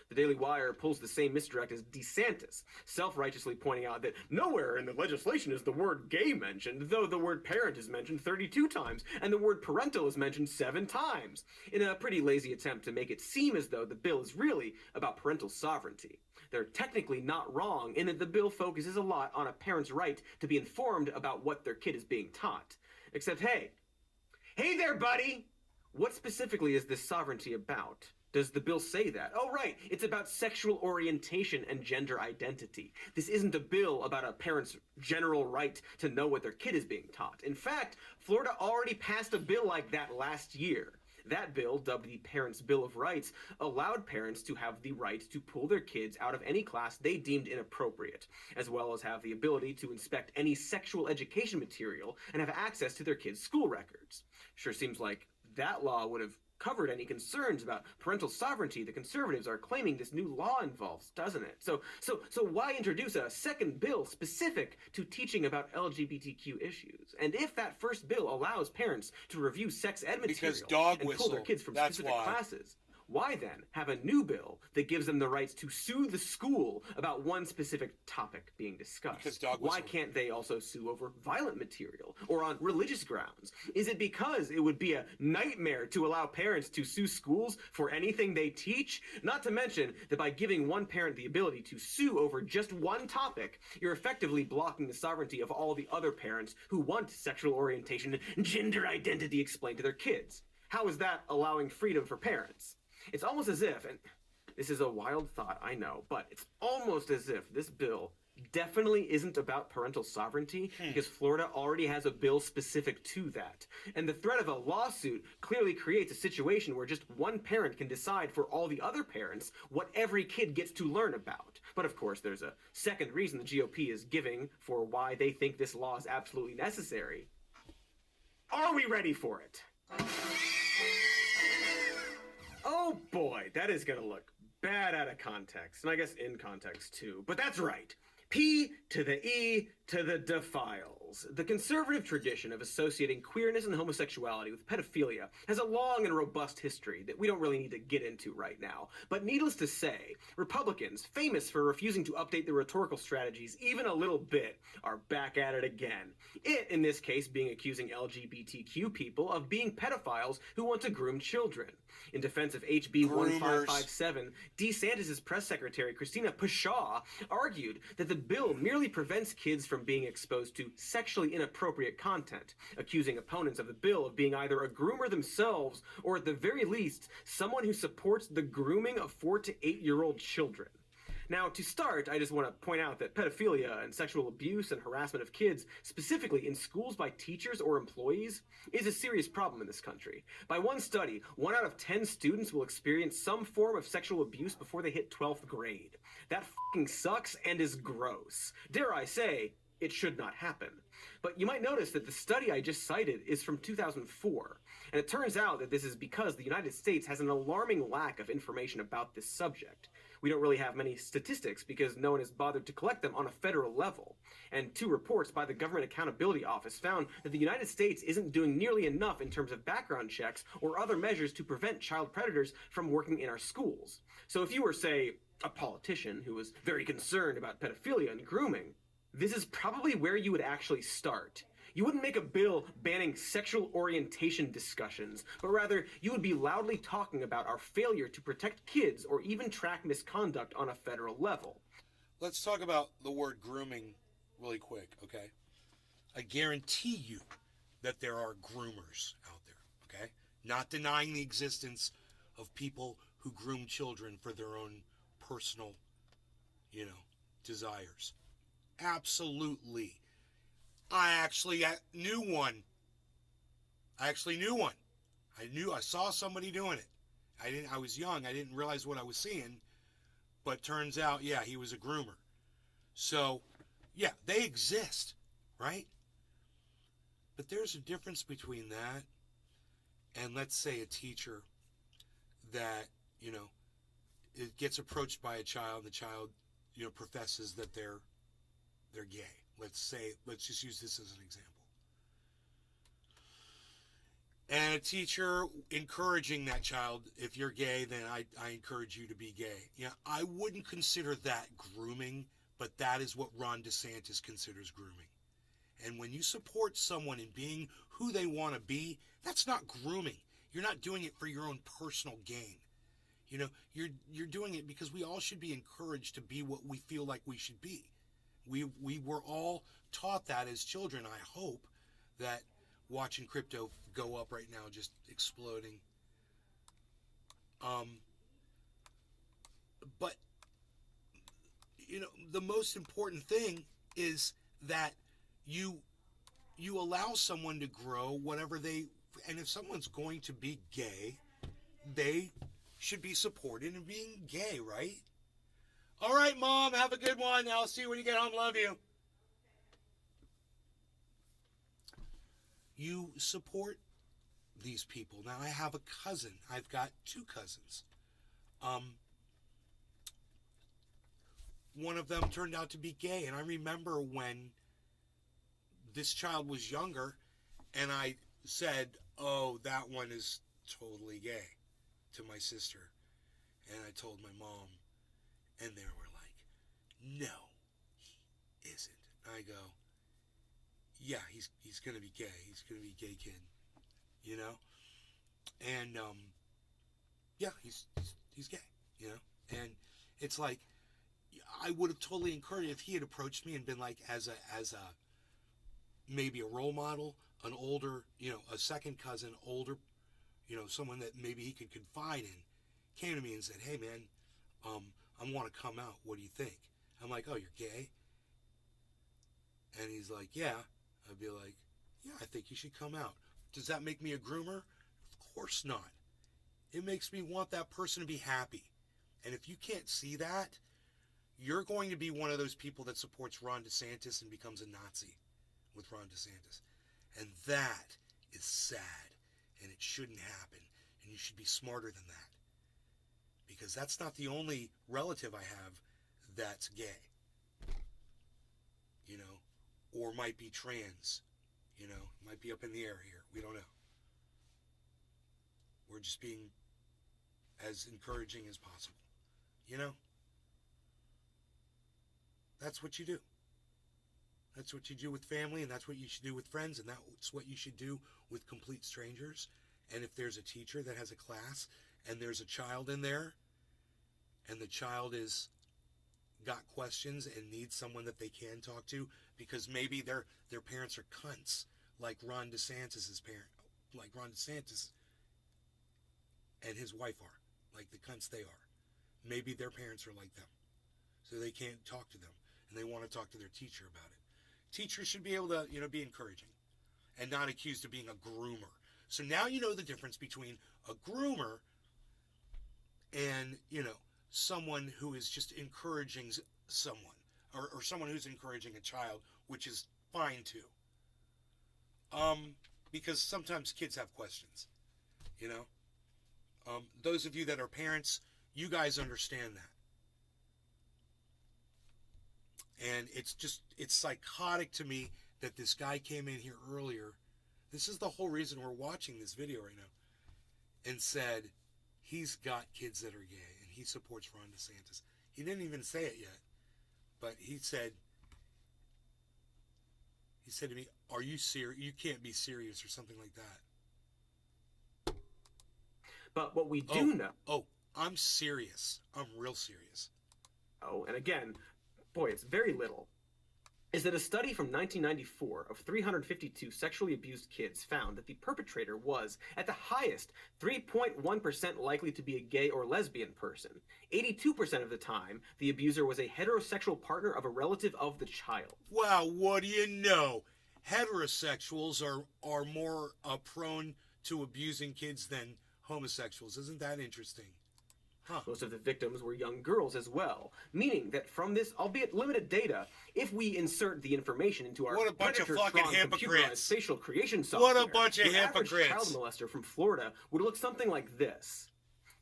The Daily Wire pulls the same misdirect as DeSantis, self-righteously pointing out that nowhere in the legislation is the word gay mentioned, though the word parent is mentioned 32 times, and the word parental is mentioned 7 times, in a pretty lazy attempt to make it seem as though the bill is really about parental sovereignty. They're technically not wrong in that the bill focuses a lot on a parent's right to be informed about what their kid is being taught. Except, hey there, buddy! What specifically is this sovereignty about? Does the bill say that? Oh, right. It's about sexual orientation and gender identity. This isn't a bill about a parent's general right to know what their kid is being taught. In fact, Florida already passed a bill like that last year. That bill, dubbed the Parents' Bill of Rights, allowed parents to have the right to pull their kids out of any class they deemed inappropriate, as well as have the ability to inspect any sexual education material and have access to their kids' school records. Sure seems like that law would have covered any concerns about parental sovereignty the conservatives are claiming this new law involves, doesn't it? So why introduce a second bill specific to teaching about LGBTQ issues? And if that first bill allows parents to review sex ed material and pull their kids from specific classes, why then have a new bill that gives them the rights to sue the school about one specific topic being discussed? Why can't they also sue over violent material or on religious grounds? Is it because it would be a nightmare to allow parents to sue schools for anything they teach? Not to mention that by giving one parent the ability to sue over just one topic, you're effectively blocking the sovereignty of all the other parents who want sexual orientation and gender identity explained to their kids. How is that allowing freedom for parents? It's almost as if, and this is a wild thought, I know, but it's almost as if this bill definitely isn't about parental sovereignty because Florida already has a bill specific to that. And the threat of a lawsuit clearly creates a situation where just one parent can decide for all the other parents what every kid gets to learn about. But of course, there's a second reason the GOP is giving for why they think this law is absolutely necessary. Are we ready for it? Oh boy, that is gonna look bad out of context, and I guess in context too, but that's right. P to the E to the defiles. The conservative tradition of associating queerness and homosexuality with pedophilia has a long and robust history that we don't really need to get into right now. But needless to say, Republicans, famous for refusing to update their rhetorical strategies even a little bit, are back at it again. It, in this case, being accusing LGBTQ people of being pedophiles who want to groom children. In defense of HB 1557, DeSantis' press secretary, Christina Pashaw, argued that the bill merely prevents kids from being exposed to sexually inappropriate content, accusing opponents of the bill of being either a groomer themselves or at the very least, someone who supports the grooming of 4 to 8-year-old children. Now, to start, I just want to point out that pedophilia and sexual abuse and harassment of kids, specifically in schools by teachers or employees, is a serious problem in this country. By one study, 1 out of 10 students will experience some form of sexual abuse before they hit 12th grade. That fucking sucks and is gross. Dare I say, it should not happen. But you might notice that the study I just cited is from 2004, and it turns out that this is because the United States has an alarming lack of information about this subject. We don't really have many statistics because no one has bothered to collect them on a federal level. And 2 reports by the Government Accountability Office found that the United States isn't doing nearly enough in terms of background checks or other measures to prevent child predators from working in our schools. So if you were, say, a politician who was very concerned about pedophilia and grooming, this is probably where you would actually start. You wouldn't make a bill banning sexual orientation discussions, but rather you would be loudly talking about our failure to protect kids or even track misconduct on a federal level. Let's talk about the word grooming really quick, okay? I guarantee you that there are groomers out there, okay? Not denying the existence of people who groom children for their own personal, desires. Absolutely. I actually knew one. I saw somebody doing it. I was young. I didn't realize what I was seeing. But turns out, yeah, he was a groomer. So, yeah, they exist, right? But there's a difference between that and, let's say, a teacher that, it gets approached by a child. The child, professes that they're gay. Let's just use this as an example. And a teacher encouraging that child, if you're gay, then I encourage you to be gay. I wouldn't consider that grooming, but that is what Ron DeSantis considers grooming. And when you support someone in being who they want to be, that's not grooming. You're not doing it for your own personal gain. You're doing it because we all should be encouraged to be what we feel like we should be. We were all taught that as children. I hope that watching crypto go up right now, just exploding. But the most important thing is that you allow someone to grow whatever and if someone's going to be gay, they should be supported in being gay, right? All right, Mom, have a good one. I'll see you when you get home. Love you. You support these people. Now, I have a cousin. I've got 2 cousins. One of them turned out to be gay, and I remember when this child was younger, and I said, "Oh, that one is totally gay," to my sister, and I told my mom, and they were like, "No, he isn't." I go, "Yeah, he's gonna be gay. He's gonna be a gay kid, you know." And yeah, he's gay, you know. And it's like, I would have totally encouraged if he had approached me and been like, as a maybe a role model, an older, you know, a second cousin, older, you know, someone that maybe he could confide in, came to me and said, "Hey man, I want to come out. What do you think?" I'm like, "Oh, you're gay?" And he's like, "Yeah." I'd be like, "Yeah, I think you should come out." Does that make me a groomer? Of course not. It makes me want that person to be happy. And if you can't see that, you're going to be one of those people that supports Ron DeSantis and becomes a Nazi with Ron DeSantis. And that is sad. And it shouldn't happen. And you should be smarter than that. Because that's not the only relative I have that's gay. You know, or might be trans. You know, might be up in the air here. We don't know. We're just being as encouraging as possible. You know? That's what you do. That's what you do with family, and that's what you should do with friends, and that's what you should do with complete strangers. And if there's a teacher that has a class, and there's a child in there, and the child is got questions and needs someone that they can talk to, because maybe their parents are cunts, like Ron DeSantis' parent, like Ron DeSantis and his wife are, like the cunts they are. Maybe their parents are like them, so they can't talk to them, and they want to talk to their teacher about it. Teachers should be able to, you know, be encouraging and not accused of being a groomer. So now you know the difference between a groomer and, you know, someone who is just encouraging someone, or someone who's encouraging a child, which is fine too. Because sometimes kids have questions, you know. Those of you that are parents, you guys understand that. And it's psychotic to me that this guy came in here earlier. This is the whole reason we're watching this video right now. And said he's got kids that are gay and he supports Ron DeSantis. He didn't even say it yet. But he said to me, "Are you serious? You can't be serious," or something like that. But what we do know... Oh, I'm serious. I'm real serious. Oh, and again, boy, it's very little, is that a study from 1994 of 352 sexually abused kids found that the perpetrator was, at the highest, 3.1% likely to be a gay or lesbian person. 82% of the time, the abuser was a heterosexual partner of a relative of the child. Wow, what do you know? Heterosexuals are more prone to abusing kids than homosexuals. Isn't that interesting? Huh. Most of the victims were young girls as well, meaning that from this, albeit limited data, if we insert the information into our What a bunch of fucking hypocrites. facial creation software, What a bunch of the average hypocrites. child molester from Florida would look something like this.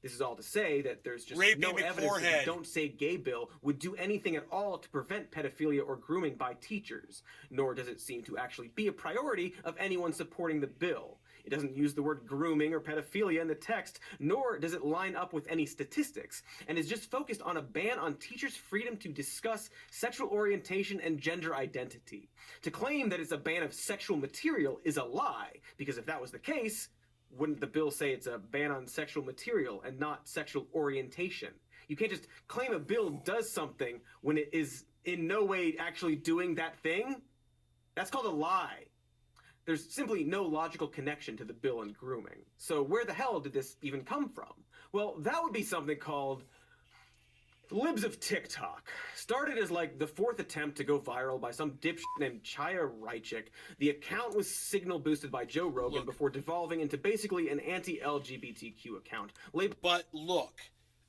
This is all to say that there's just Rapey no evidence that McForehead. the Don't Say Gay bill would do anything at all to prevent pedophilia or grooming by teachers, nor does it seem to actually be a priority of anyone supporting the bill. It doesn't use the word grooming or pedophilia in the text, nor does it line up with any statistics, and is just focused on a ban on teachers' freedom to discuss sexual orientation and gender identity. To claim that it's a ban of sexual material is a lie, because if that was the case, wouldn't the bill say it's a ban on sexual material and not sexual orientation? You can't just claim a bill does something when it is in no way actually doing that thing. That's called a lie. There's simply no logical connection to the bill and grooming. So where the hell did this even come from? Well, that would be something called Libs of TikTok. Started as like the 4th attempt to go viral by some dipshit named Chaya Reichik. The account was signal boosted by Joe Rogan before devolving into basically an anti-LGBTQ account. But look,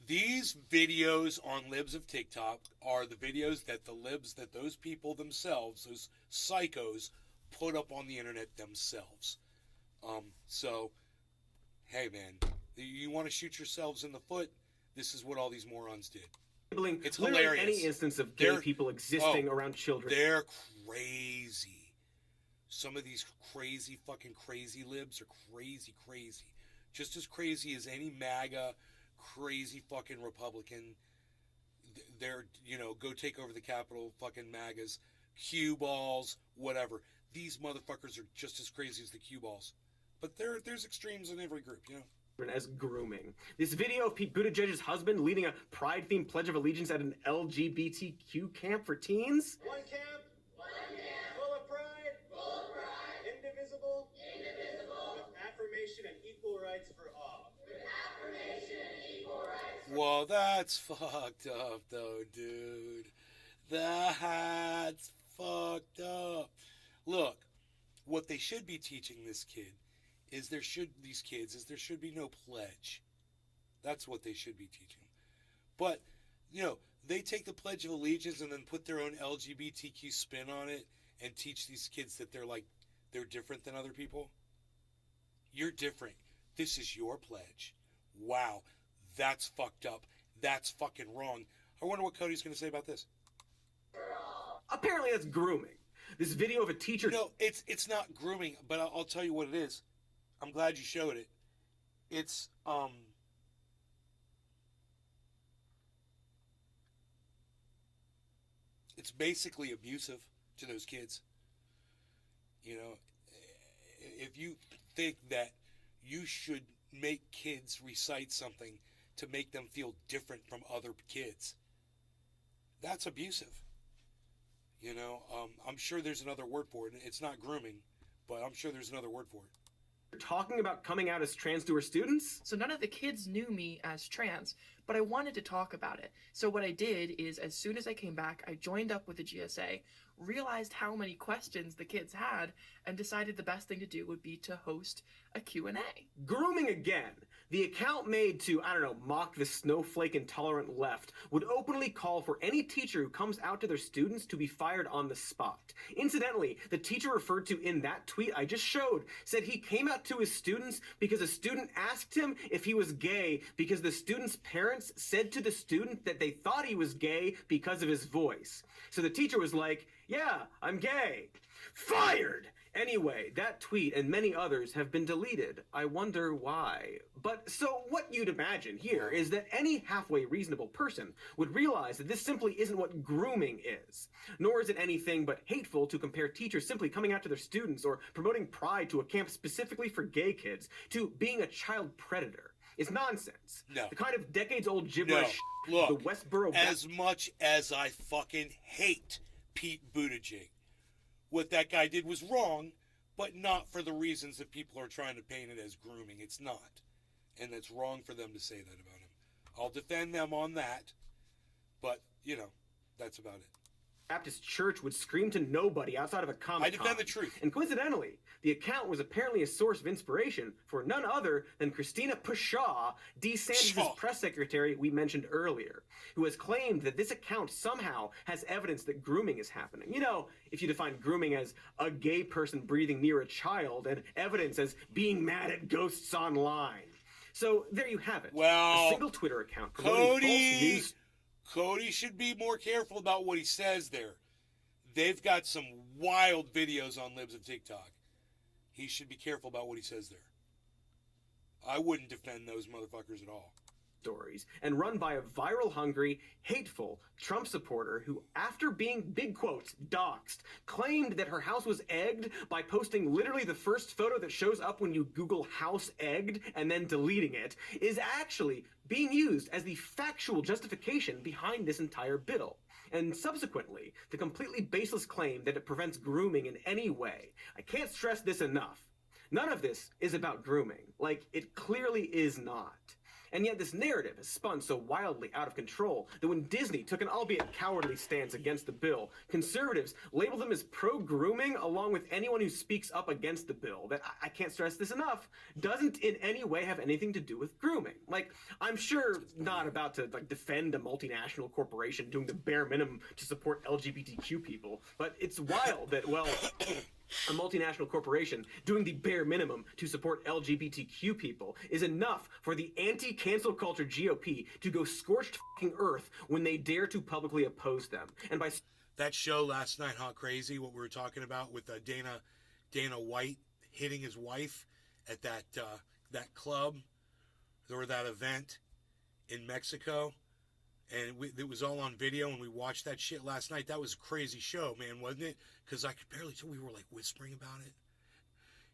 these videos on Libs of TikTok are the videos that those people themselves, those psychos, put up on the internet themselves. So Hey, man, you want to shoot yourselves in the foot? This is what all these morons did. It's literally hilarious. any instance of gay people existing around children. They're crazy. Some of these fucking crazy libs are crazy. Just as crazy as any MAGA, crazy fucking Republican. They're, go take over the Capitol, fucking MAGAs, cue balls, whatever. These motherfuckers are just as crazy as the cue balls. But there's extremes in every group, As grooming. This video of Pete Buttigieg's husband leading a pride-themed Pledge of Allegiance at an LGBTQ camp for teens. One camp, full of pride, indivisible, with affirmation and equal rights for all. Well, that's fucked up, though, dude. That's fucked up. Look, what they should be teaching this kid is there should be no pledge. That's what they should be teaching. But, they take the Pledge of Allegiance and then put their own LGBTQ spin on it and teach these kids that they're different than other people. You're different. This is your pledge. Wow. That's fucked up. That's fucking wrong. I wonder what Cody's going to say about this. Apparently that's grooming. This video of a teacher... No, it's not grooming, but I'll tell you what it is. I'm glad you showed it. It's basically abusive to those kids. If you think that you should make kids recite something to make them feel different from other kids, that's abusive. I'm sure there's another word for it. It's not grooming, but I'm sure there's another word for it. Talking about coming out as trans to her students? So none of the kids knew me as trans, but I wanted to talk about it. So what I did is, as soon as I came back, I joined up with the GSA, realized how many questions the kids had, and decided the best thing to do would be to host a Q&A. Grooming again. The account made to, mock the snowflake intolerant left would openly call for any teacher who comes out to their students to be fired on the spot. Incidentally, the teacher referred to in that tweet I just showed said he came out to his students because a student asked him if he was gay because the student's parents said to the student that they thought he was gay because of his voice. So the teacher was like, "Yeah, I'm gay." Fired! Anyway, that tweet and many others have been deleted. I wonder why. But so what you'd imagine here is that any halfway reasonable person would realize that this simply isn't what grooming is. Nor is it anything but hateful to compare teachers simply coming out to their students or promoting pride to a camp specifically for gay kids to being a child predator. It's nonsense. No. The kind of decades-old gibberish Look, the Westboro... as much as I fucking hate Pete Buttigieg, what that guy did was wrong, but not for the reasons that people are trying to paint it as grooming. It's not. And it's wrong for them to say that about him. I'll defend them on that, but, that's about it. Baptist church would scream to nobody outside of a Comic-Con. I defend the truth. And coincidentally, the account was apparently a source of inspiration for none other than Christina Pushaw, DeSantis' press secretary we mentioned earlier, who has claimed that this account somehow has evidence that grooming is happening. If you define grooming as a gay person breathing near a child and evidence as being mad at ghosts online. So there you have it. Well, a single Twitter account promoting false news. Cody should be more careful about what he says there. They've got some wild videos on Libs of TikTok. He should be careful about what he says there. I wouldn't defend those motherfuckers at all. Stories and run by a viral hungry, hateful Trump supporter who, after being, big quotes, doxxed, claimed that her house was egged by posting literally the first photo that shows up when you Google house egged and then deleting it, is actually being used as the factual justification behind this entire bill. And subsequently, the completely baseless claim that it prevents grooming in any way. I can't stress this enough. None of this is about grooming. Like, it clearly is not. And yet this narrative has spun so wildly out of control that when Disney took an albeit cowardly stance against the bill, conservatives labeled them as pro-grooming along with anyone who speaks up against the bill that, I can't stress this enough, doesn't in any way have anything to do with grooming. Like, I'm sure not about to defend a multinational corporation doing the bare minimum to support LGBTQ people, but it's wild that, A multinational corporation doing the bare minimum to support LGBTQ people is enough for the anti-cancel culture GOP to go scorched fucking earth when they dare to publicly oppose them. And by That show last night, huh? Crazy, what we were talking about with Dana White hitting his wife at that club or that event in Mexico. And it was all on video, and we watched that shit last night. That was a crazy show, man, wasn't it? Because I could barely tell. We were, like, whispering about it.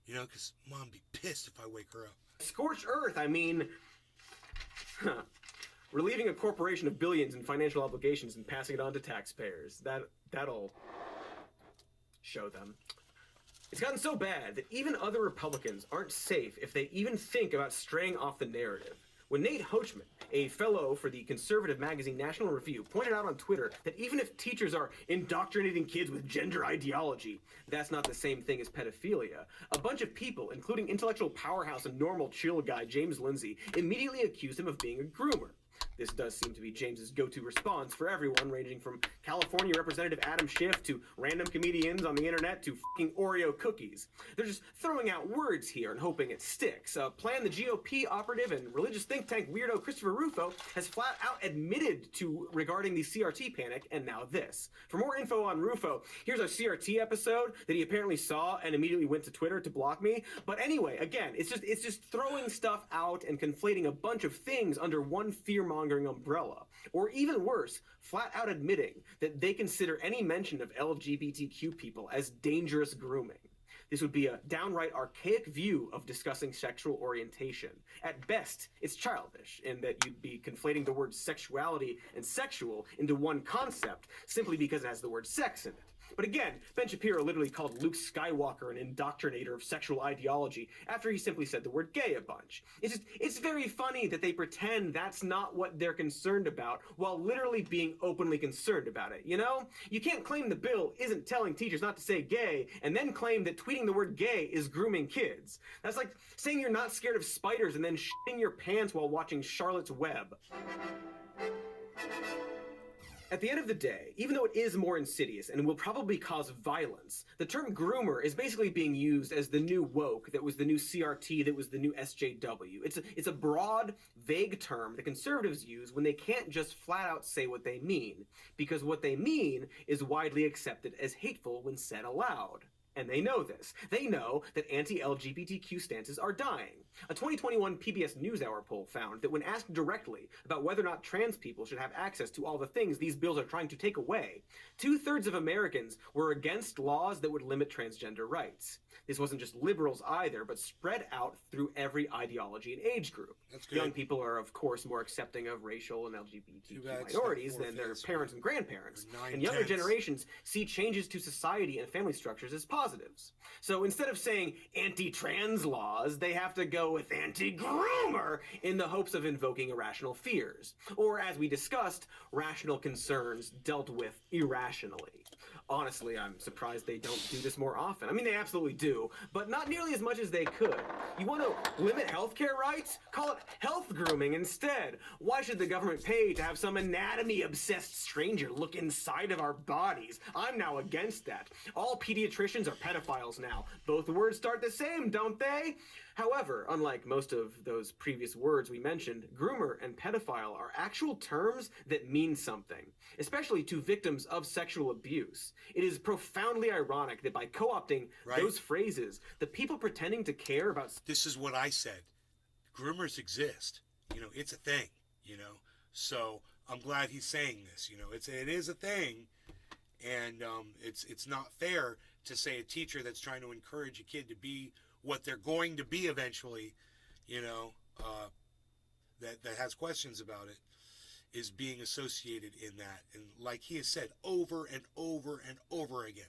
You know, because Mom would be pissed if I wake her up. scorched earth, I mean, relieving a corporation of billions in financial obligations and passing it on to taxpayers. That'll show them. It's gotten so bad that even other Republicans aren't safe if they even think about straying off the narrative. When Nate Hochman, a fellow for the conservative magazine National Review, pointed out on Twitter that even if teachers are indoctrinating kids with gender ideology, that's not the same thing as pedophilia, a bunch of people, including intellectual powerhouse and normal chill guy James Lindsay, immediately accused him of being a groomer. This does seem to be James's go-to response for everyone, ranging from California Representative Adam Schiff to random comedians on the internet to fucking Oreo cookies. They're just throwing out words here and hoping it sticks. A plan the GOP operative and religious think tank weirdo Christopher Rufo has flat out admitted to regarding the CRT panic, and now this. For more info on Rufo, here's our CRT episode that he apparently saw and immediately went to Twitter to block me. But anyway, again, it's just throwing stuff out and conflating a bunch of things under one fear-mongering umbrella. Or even worse, flat out admitting that they consider any mention of LGBTQ people as dangerous grooming. This would be a downright archaic view of discussing sexual orientation. At best, it's childish in that you'd be conflating the words sexuality and sexual into one concept simply because it has the word sex in it. But again, Ben Shapiro literally called Luke Skywalker an indoctrinator of sexual ideology after he simply said the word gay a bunch. It's very funny that they pretend that's not what they're concerned about while literally being openly concerned about it, you know? You can't claim the bill isn't telling teachers not to say gay and then claim that tweeting the word gay is grooming kids. That's like saying you're not scared of spiders and then shitting your pants while watching Charlotte's Web. At the end of the day, even though it is more insidious and will probably cause violence, the term groomer is basically being used as the new woke that was the new CRT that was the new SJW. It's a broad, vague term that conservatives use when they can't just flat out say what they mean, because what they mean is widely accepted as hateful when said aloud. And they know this. They know that anti-LGBTQ stances are dying. A 2021 PBS NewsHour poll found that when asked directly about whether or not trans people should have access to all the things these bills are trying to take away, 2/3 of Americans were against laws that would limit transgender rights. This wasn't just liberals either, but spread out through every ideology and age group. That's good. Young people are, of course, more accepting of racial and LGBTQ minorities than their parents and grandparents. And younger generations see changes to society and family structures as positives. So instead of saying anti-trans laws, they have to go with anti-groomer in the hopes of invoking irrational fears. Or, as we discussed, rational concerns dealt with irrationally. Honestly, I'm surprised they don't do this more often. I mean, they absolutely do, but not nearly as much as they could. You want to limit healthcare rights? Call it health grooming instead. Why should the government pay to have some anatomy-obsessed stranger look inside of our bodies? I'm now against that. All pediatricians are pedophiles now. Both words start the same, don't they? However, unlike most of those previous words we mentioned, groomer and pedophile are actual terms that mean something, especially to victims of sexual abuse. It is profoundly ironic that by co-opting those phrases, the people pretending to care about... This is what I said. Groomers exist. You know, it's a thing, you know. So I'm glad he's saying this, you know. It is a thing, and it's not fair to say a teacher that's trying to encourage a kid to be what they're going to be eventually, you know, that has questions about it, is being associated in that. And like he has said over and over and over again,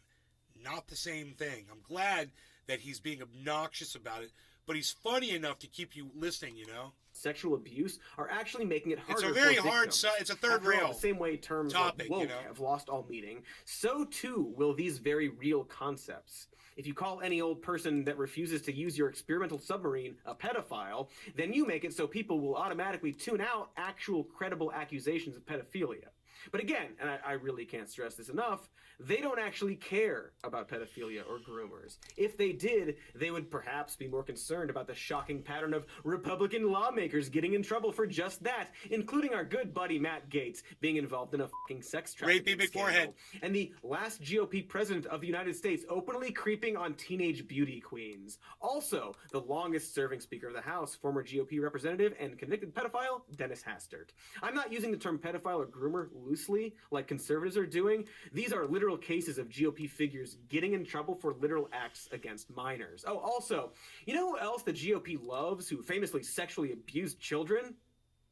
not the same thing. I'm glad that he's being obnoxious about it, but he's funny enough to keep you listening, you know. Sexual abuse are actually making it harder. It's a very for hard. victims. It's a third After all, rail. the same way terms topic, like woke you know? have lost all meaning, so too will these very real concepts. If you call any old person that refuses to use your experimental submarine a pedophile, then you make it so people will automatically tune out actual credible accusations of pedophilia. But again, and I really can't stress this enough, they don't actually care about pedophilia or groomers. If they did, they would perhaps be more concerned about the shocking pattern of Republican lawmakers getting in trouble for just that, including our good buddy Matt Gaetz being involved in a fucking sex trafficking big scandal, forehead. and the last GOP president of the United States openly creeping on teenage beauty queens. Also, the longest-serving Speaker of the House, former GOP representative and convicted pedophile, Dennis Hastert. I'm not using the term pedophile or groomer loosely, like conservatives are doing. These are literal cases of GOP figures getting in trouble for literal acts against minors. Oh, also, you know who else the GOP loves who famously sexually abused children?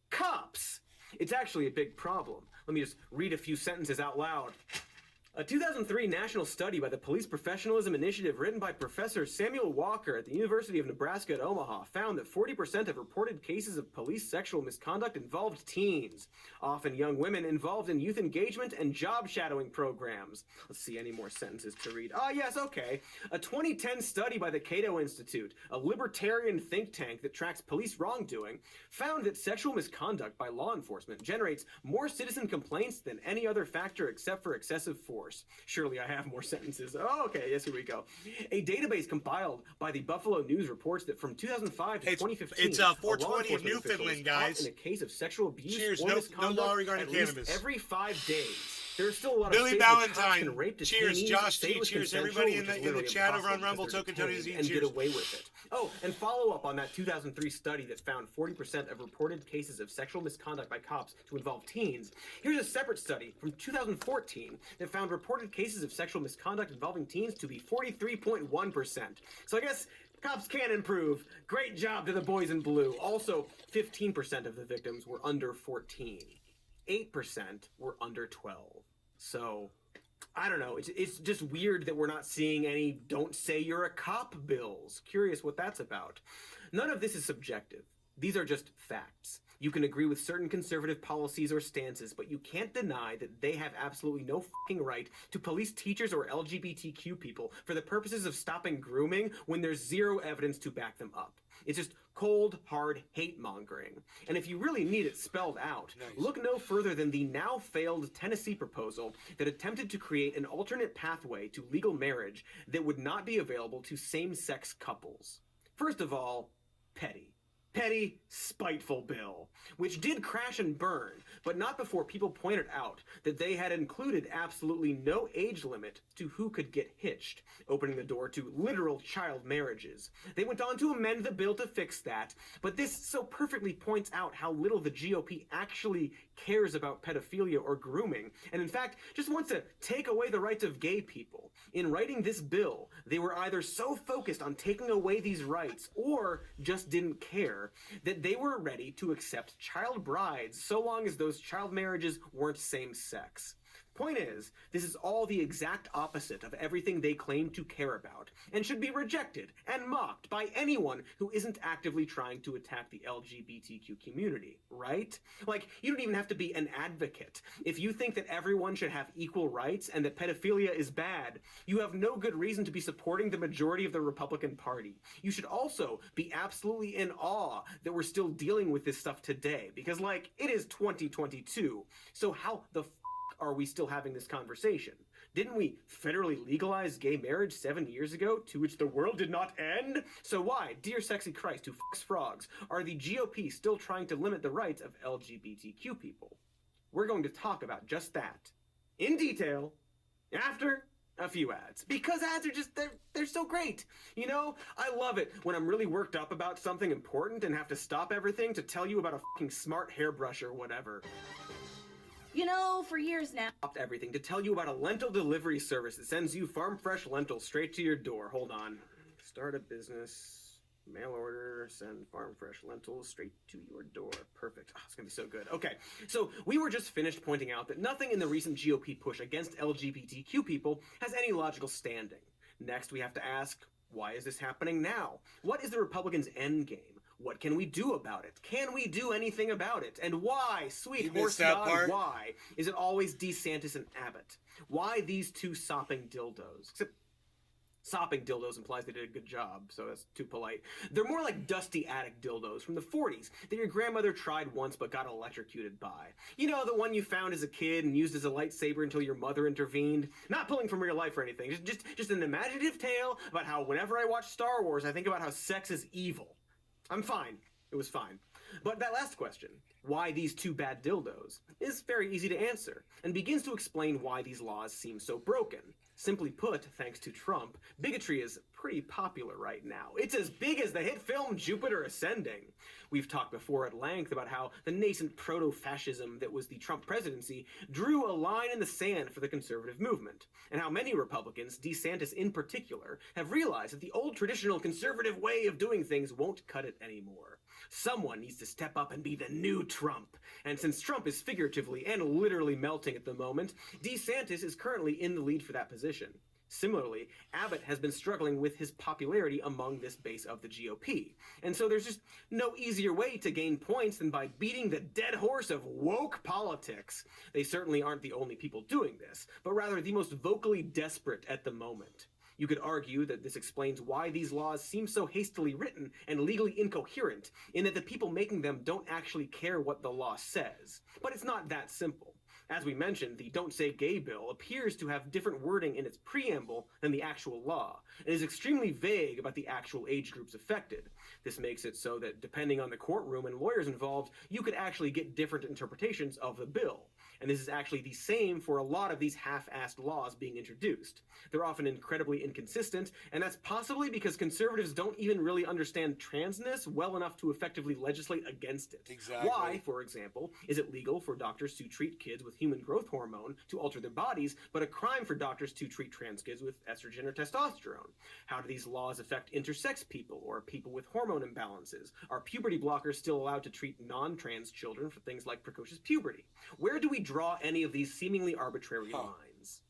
Cops! It's actually a big problem. Let me just read a few sentences out loud. A 2003 national study by the Police Professionalism Initiative written by Professor Samuel Walker at the University of Nebraska at Omaha found that 40% of reported cases of police sexual misconduct involved teens, often young women involved in youth engagement and job shadowing programs. Let's see, any more sentences to read. Ah, yes, okay. A 2010 study by the Cato Institute, a libertarian think tank that tracks police wrongdoing, found that sexual misconduct by law enforcement generates more citizen complaints than any other factor except for excessive force. Surely I have more sentences. Oh, okay, yes, here we go. A database compiled by the Buffalo News reports that from 2005 to 2015, it's 420 in Newfoundland, guys. In a case of sexual abuse Cheers, or no misconduct law regarding at least cannabis. every 5 days. There's still a lot Billy of states where cops Valentine. can rape Cheers, detainees, Josh say it T. was Cheers, consensual, everybody which is in the literally chat over on impossible Rumble. because they're Token Tony's detained eating and cheers. get away with it. Oh, and follow up on that 2003 study that found 40% of reported cases of sexual misconduct by cops to involve teens. Here's a separate study from 2014 that found reported cases of sexual misconduct involving teens to be 43.1%. So I guess cops can improve. Great job to the boys in blue. Also, 15% of the victims were under 14. 8% were under 12. So, I don't know. It's just weird that we're not seeing any "don't say you're a cop" bills. Curious what that's about. None of this is subjective. These are just facts. You can agree with certain conservative policies or stances, but you can't deny that they have absolutely no fucking right to police teachers or LGBTQ people for the purposes of stopping grooming when there's zero evidence to back them up. It's just cold, hard hate-mongering. And if you really need it spelled out, look no further than the now-failed Tennessee proposal that attempted to create an alternate pathway to legal marriage that would not be available to same-sex couples. First of all, petty, spiteful bill, which did crash and burn, but not before people pointed out that they had included absolutely no age limit to who could get hitched, opening the door to literal child marriages. They went on to amend the bill to fix that, but this so perfectly points out how little the GOP actually cares about pedophilia or grooming, and in fact, just wants to take away the rights of gay people. In writing this bill, they were either so focused on taking away these rights, or just didn't care, that they were ready to accept child brides so long as those child marriages weren't same-sex. Point is, this is all the exact opposite of everything they claim to care about, and should be rejected and mocked by anyone who isn't actively trying to attack the LGBTQ community, right? Like, you don't even have to be an advocate. If you think that everyone should have equal rights and that pedophilia is bad, you have no good reason to be supporting the majority of the Republican Party. You should also be absolutely in awe that we're still dealing with this stuff today, because, like, it is 2022, so how the are we still having this conversation? Didn't we federally legalize gay marriage 7 years ago, to which the world did not end? So why, dear sexy Christ who fucks frogs, are the GOP still trying to limit the rights of LGBTQ people? We're going to talk about just that, in detail, after a few ads. Because ads are just, they're so great. You know, I love it when I'm really worked up about something important and have to stop everything to tell you about a fucking smart hairbrush or whatever. You know, for years now. Stopped everything to tell you about a lentil delivery service that sends you farm fresh lentils straight to your door. Hold on. Start a business, mail order, send farm fresh lentils straight to your door. Perfect. Oh, it's gonna be so good. Okay, so we were just finished pointing out that nothing in the recent GOP push against LGBTQ people has any logical standing. Next, we have to ask, why is this happening now? What is the Republicans' end game? What can we do about it? Can we do anything about it? And why, sweet horse god, why is it always DeSantis and Abbott? Why these two sopping dildos? Sopping dildos implies they did a good job, so that's too polite. They're more like dusty attic dildos from the 40s that your grandmother tried once but got electrocuted by. You know, the one you found as a kid and used as a lightsaber until your mother intervened? Not pulling from real life or anything, just an imaginative tale about how whenever I watch Star Wars, I think about how sex is evil. I'm fine. It was fine. But that last question, why these two bad dildos, is very easy to answer, and begins to explain why these laws seem so broken. Simply put, thanks to Trump, bigotry is pretty popular right now. It's as big as the hit film Jupiter Ascending. We've talked before at length about how the nascent proto-fascism that was the Trump presidency drew a line in the sand for the conservative movement, and how many Republicans, DeSantis in particular, have realized that the old traditional conservative way of doing things won't cut it anymore. Someone needs to step up and be the new Trump. And since Trump is figuratively and literally melting at the moment, DeSantis is currently in the lead for that position. Similarly, Abbott has been struggling with his popularity among this base of the GOP. And so there's just no easier way to gain points than by beating the dead horse of woke politics. They certainly aren't the only people doing this, but rather the most vocally desperate at the moment. You could argue that this explains why these laws seem so hastily written and legally incoherent, in that the people making them don't actually care what the law says. But it's not that simple. As we mentioned, the Don't Say Gay bill appears to have different wording in its preamble than the actual law, and is extremely vague about the actual age groups affected. This makes it so that, depending on the courtroom and lawyers involved, you could actually get different interpretations of the bill. And this is actually the same for a lot of these half-assed laws being introduced. They're often incredibly inconsistent, and that's possibly because conservatives don't even really understand transness well enough to effectively legislate against it. Exactly. Why, for example, is it legal for doctors to treat kids with human growth hormone to alter their bodies, but a crime for doctors to treat trans kids with estrogen or testosterone? How do these laws affect intersex people or people with hormone imbalances? Are puberty blockers still allowed to treat non-trans children for things like precocious puberty? Where do we draw any of these seemingly arbitrary lines?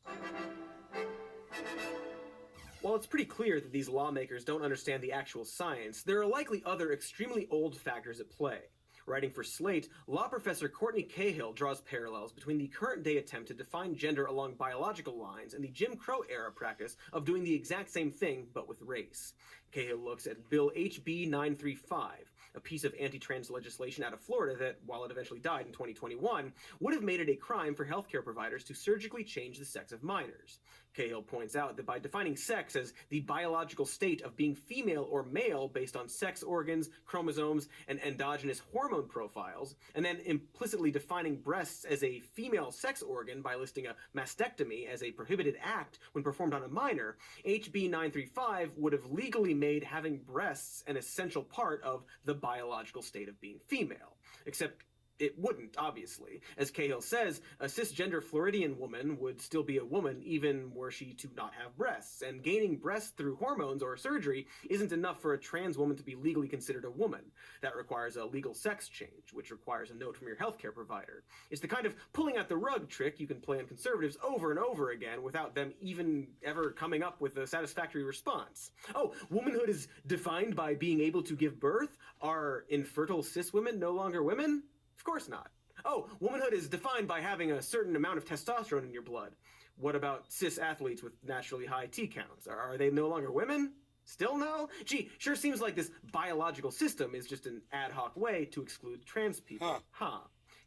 While it's pretty clear that these lawmakers don't understand the actual science, there are likely other extremely old factors at play. Writing for Slate, law professor Courtney Cahill draws parallels between the current-day attempt to define gender along biological lines and the Jim Crow-era practice of doing the exact same thing, but with race. Cahill looks at Bill HB 935, a piece of anti-trans legislation out of Florida that, while it eventually died in 2021, would have made it a crime for healthcare providers to surgically change the sex of minors. Cahill points out that by defining sex as the biological state of being female or male based on sex organs, chromosomes, and endogenous hormone profiles, and then implicitly defining breasts as a female sex organ by listing a mastectomy as a prohibited act when performed on a minor, HB 935 would have legally made having breasts an essential part of the biological state of being female. Except it wouldn't, obviously. As Cahill says, a cisgender Floridian woman would still be a woman even were she to not have breasts, and gaining breasts through hormones or surgery isn't enough for a trans woman to be legally considered a woman. That requires a legal sex change, which requires a note from your healthcare provider. It's the kind of pulling out the rug trick you can play on conservatives over and over again without them even ever coming up with a satisfactory response. Oh, womanhood is defined by being able to give birth? Are infertile cis women no longer women? Of course not. Oh, womanhood is defined by having a certain amount of testosterone in your blood. What about cis athletes with naturally high T counts? Are they no longer women? Still no? Gee, sure seems like this biological system is just an ad hoc way to exclude trans people. Huh.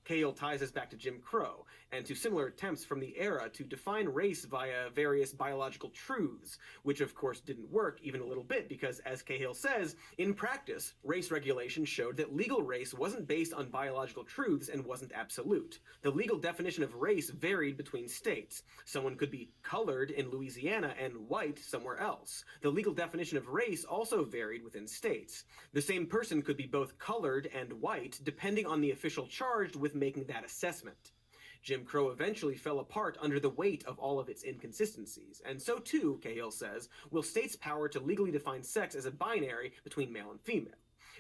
Cahill ties us back to Jim Crow, and to similar attempts from the era to define race via various biological truths, which of course didn't work even a little bit because, as Cahill says, in practice, race regulation showed that legal race wasn't based on biological truths and wasn't absolute. The legal definition of race varied between states. Someone could be colored in Louisiana and white somewhere else. The legal definition of race also varied within states. The same person could be both colored and white depending on the official charged with making that assessment. Jim Crow eventually fell apart under the weight of all of its inconsistencies, and so too, Cahill says, will states' power to legally define sex as a binary between male and female.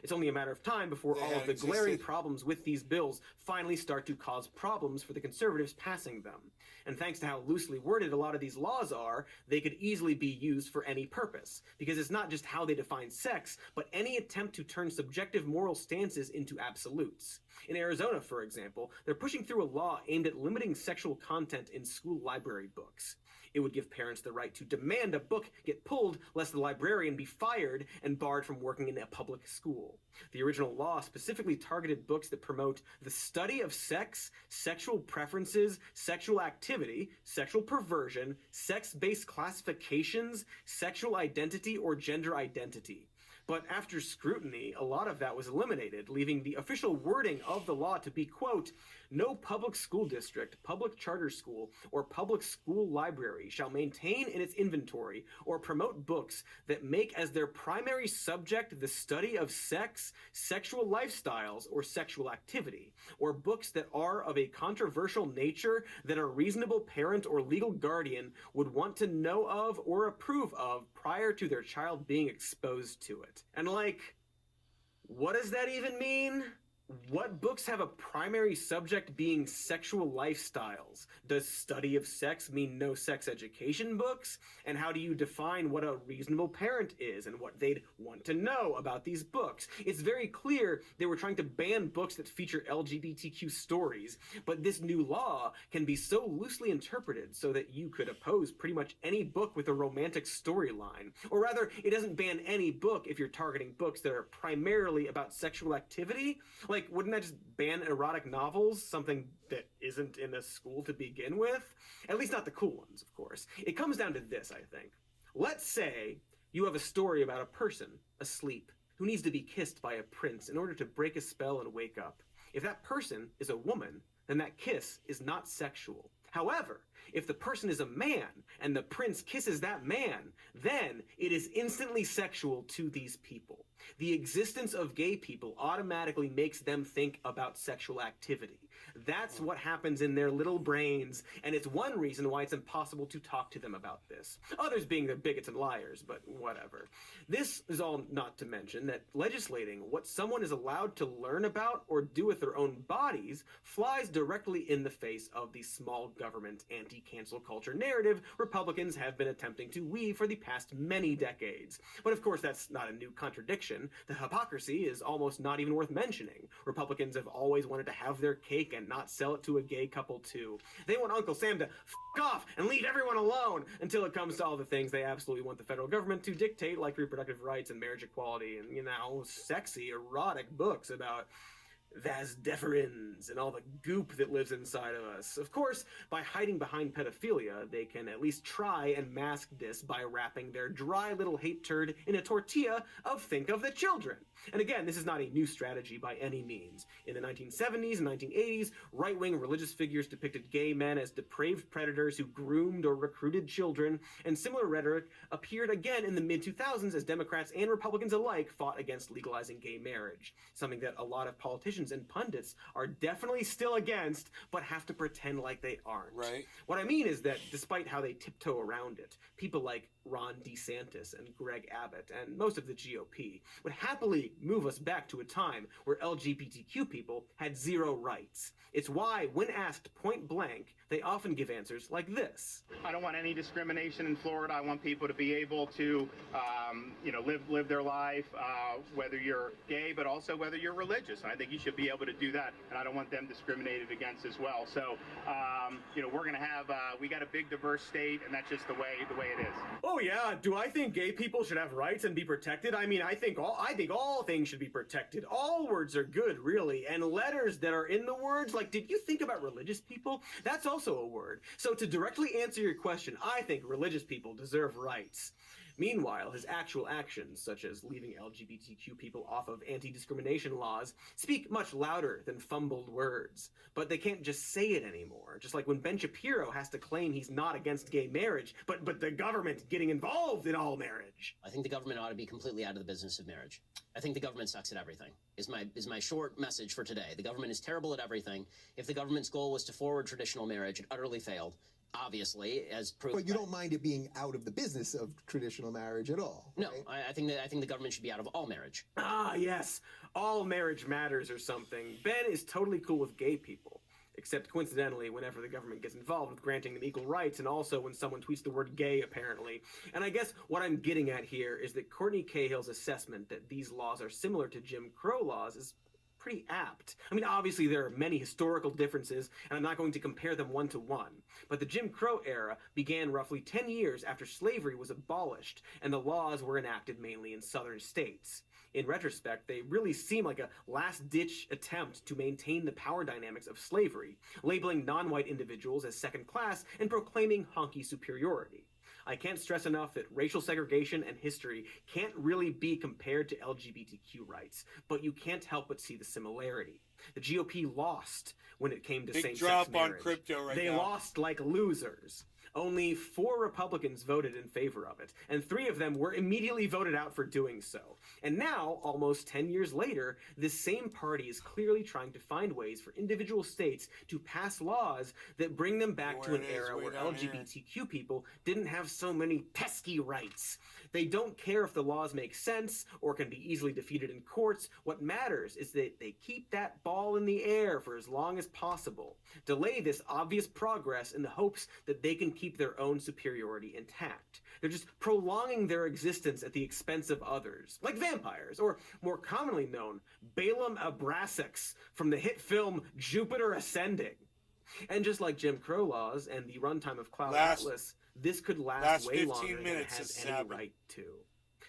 It's only a matter of time before all of the glaring problems with these bills finally start to cause problems for the conservatives passing them. And thanks to how loosely worded a lot of these laws are, they could easily be used for any purpose, because it's not just how they define sex, but any attempt to turn subjective moral stances into absolutes. In Arizona, for example, they're pushing through a law aimed at limiting sexual content in school library books. It would give parents the right to demand a book get pulled lest the librarian be fired and barred from working in a public school. The original law specifically targeted books that promote the study of sex, sexual preferences, sexual activity, sexual perversion, sex-based classifications, sexual identity, or gender identity. But after scrutiny, a lot of that was eliminated, leaving the official wording of the law to be, quote, "No public school district, public charter school, or public school library shall maintain in its inventory or promote books that make as their primary subject the study of sex, sexual lifestyles, or sexual activity, or books that are of a controversial nature that a reasonable parent or legal guardian would want to know of or approve of prior to their child being exposed to it." And like, what does that even mean? What books have a primary subject being sexual lifestyles? Does study of sex mean no sex education books? And how do you define what a reasonable parent is and what they'd want to know about these books? It's very clear they were trying to ban books that feature LGBTQ stories, but this new law can be so loosely interpreted so that you could oppose pretty much any book with a romantic storyline. Or rather, it doesn't ban any book if you're targeting books that are primarily about sexual activity. Like, wouldn't that just ban erotic novels, something that isn't in a school to begin with? At least not the cool ones, of course. It comes down to this, I think. Let's say you have a story about a person asleep who needs to be kissed by a prince in order to break a spell and wake up. If that person is a woman, then that kiss is not sexual. However, if the person is a man and the prince kisses that man, then it is instantly sexual to these people. The existence of gay people automatically makes them think about sexual activity. That's what happens in their little brains, and it's one reason why it's impossible to talk to them about this. Others being they're bigots and liars, but whatever. This is all not to mention that legislating what someone is allowed to learn about or do with their own bodies flies directly in the face of the small government anti-cancel culture narrative Republicans have been attempting to weave for the past many decades. But of course, that's not a new contradiction. The hypocrisy is almost not even worth mentioning. Republicans have always wanted to have their cake and not sell it to a gay couple too. They want Uncle Sam to f*** off and leave everyone alone until it comes to all the things they absolutely want the federal government to dictate, like reproductive rights and marriage equality and, you know, sexy, erotic books about vas deferens and all the goop that lives inside of us. Of course, by hiding behind pedophilia, they can at least try and mask this by wrapping their dry little hate turd in a tortilla of think of the children. And again, this is not a new strategy by any means. In the 1970s and 1980s, right-wing religious figures depicted gay men as depraved predators who groomed or recruited children, and similar rhetoric appeared again in the mid-2000s as Democrats and Republicans alike fought against legalizing gay marriage, something that a lot of politicians and pundits are definitely still against, but have to pretend like they aren't. Right. What I mean is that despite how they tiptoe around it, people like Ron DeSantis and Greg Abbott and most of the GOP would happily move us back to a time where LGBTQ people had zero rights. It's why, when asked point blank, they often give answers like this. I don't want any discrimination in Florida. I want people to be able to, live their life, whether you're gay, but also whether you're religious. And I think you should be able to do that. And I don't want them discriminated against as well. So, we're going to have, we got a big diverse state, and that's just the way it is. Oh yeah, do I think gay people should have rights and be protected? I mean, I think all things should be protected. All words are good, really. And letters that are in the words, like, did you think about religious people? That's also a word. So to directly answer your question, I think religious people deserve rights. Meanwhile, his actual actions, such as leaving LGBTQ people off of anti-discrimination laws, speak much louder than fumbled words. But they can't just say it anymore. Just like when Ben Shapiro has to claim he's not against gay marriage, but the government getting involved in all marriage. I think the government ought to be completely out of the business of marriage. I think the government sucks at everything, is my short message for today. The government is terrible at everything. If the government's goal was to forward traditional marriage, it utterly failed. Obviously, as proved. But you don't mind it being out of the business of traditional marriage at all? No, right? I think the government should be out of all marriage. Ah, yes, all marriage matters or something. Ben is totally cool with gay people, except coincidentally whenever the government gets involved with granting them equal rights, and also when someone tweets the word gay, apparently. And I guess what I'm getting at here is that Courtney Cahill's assessment that these laws are similar to Jim Crow laws is pretty apt. I mean, obviously there are many historical differences, and I'm not going to compare them one to one, but the Jim Crow era began roughly 10 years after slavery was abolished, and the laws were enacted mainly in southern states. In retrospect, they really seem like a last-ditch attempt to maintain the power dynamics of slavery, labeling non-white individuals as second class and proclaiming honky superiority. I can't stress enough that racial segregation and history can't really be compared to LGBTQ rights, but you can't help but see the similarity. The GOP lost when it came to same-sex marriage. Big drop on crypto right now. They lost like losers. Only 4 Republicans voted in favor of it, and 3 of them were immediately voted out for doing so. And now, almost 10 years later, this same party is clearly trying to find ways for individual states to pass laws that bring them back to an era where LGBTQ people didn't have so many pesky rights. They don't care if the laws make sense or can be easily defeated in courts. What matters is that they keep that ball in the air for as long as possible, delay this obvious progress in the hopes that they can keep their own superiority intact. They're just prolonging their existence at the expense of others, like vampires, or more commonly known, Balaam Abrasax from the hit film Jupiter Ascending. And just like Jim Crow laws and the runtime of Cloud Atlas, this could last way longer than it has any right to.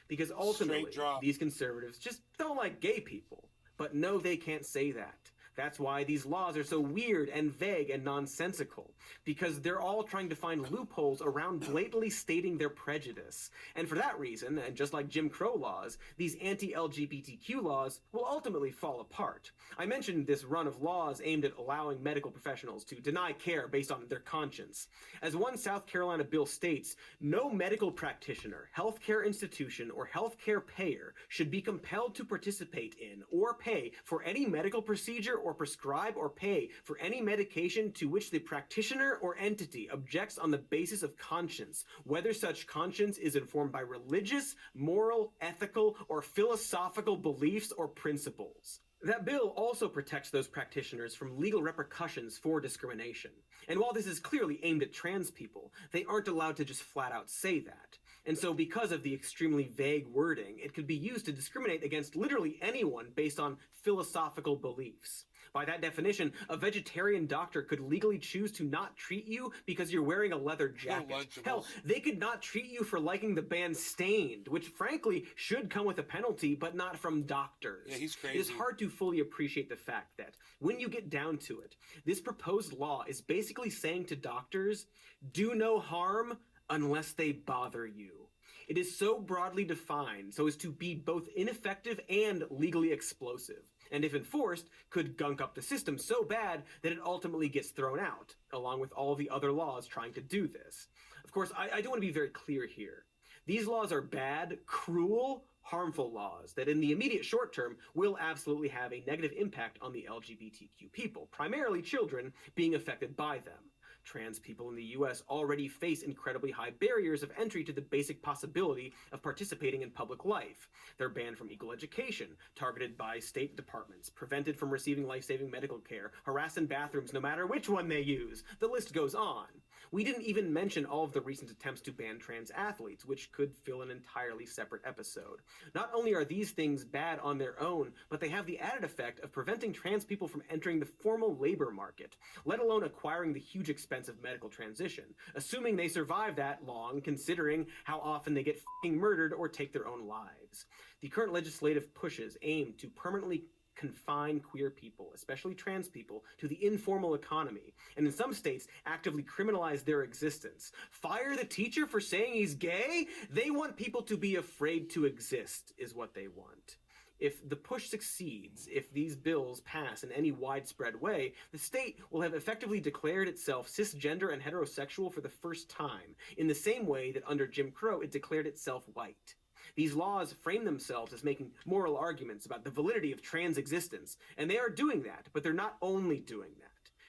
Because ultimately, these conservatives just don't like gay people. But no, they can't say that. That's why these laws are so weird and vague and nonsensical, because they're all trying to find loopholes around blatantly stating their prejudice. And for that reason, and just like Jim Crow laws, these anti-LGBTQ laws will ultimately fall apart. I mentioned this run of laws aimed at allowing medical professionals to deny care based on their conscience. As one South Carolina bill states, no medical practitioner, healthcare institution, or healthcare payer should be compelled to participate in or pay for any medical procedure or prescribe or pay for any medication to which the practitioner or entity objects on the basis of conscience, whether such conscience is informed by religious, moral, ethical, or philosophical beliefs or principles. That bill also protects those practitioners from legal repercussions for discrimination. And while this is clearly aimed at trans people, they aren't allowed to just flat out say that. And so because of the extremely vague wording, it could be used to discriminate against literally anyone based on philosophical beliefs. By that definition, a vegetarian doctor could legally choose to not treat you because you're wearing a leather jacket. Hell, they could not treat you for liking the band Stained, which frankly should come with a penalty, but not from doctors. Yeah, he's crazy. It is hard to fully appreciate the fact that, when you get down to it, this proposed law is basically saying to doctors, do no harm unless they bother you. It is so broadly defined so as to be both ineffective and legally explosive, and if enforced, could gunk up the system so bad that it ultimately gets thrown out, along with all the other laws trying to do this. Of course, I do want to be very clear here. These laws are bad, cruel, harmful laws that in the immediate short term will absolutely have a negative impact on the LGBTQ people, primarily children being affected by them. Trans people in the US already face incredibly high barriers of entry to the basic possibility of participating in public life. They're banned from equal education, targeted by state departments, prevented from receiving life-saving medical care, harassed in bathrooms no matter which one they use. The list goes on. We didn't even mention all of the recent attempts to ban trans athletes, which could fill an entirely separate episode. Not only are these things bad on their own, but they have the added effect of preventing trans people from entering the formal labor market, let alone acquiring the huge expense of medical transition, assuming they survive that long, considering how often they get f***ing murdered or take their own lives. The current legislative pushes aim to permanently confine queer people, especially trans people, to the informal economy, and in some states actively criminalize their existence. Fire the teacher for saying he's gay? They want people to be afraid to exist, is what they want. If the push succeeds, if these bills pass in any widespread way, the state will have effectively declared itself cisgender and heterosexual for the first time, in the same way that under Jim Crow it declared itself white. These laws frame themselves as making moral arguments about the validity of trans existence, and they are doing that, but they're not only doing that.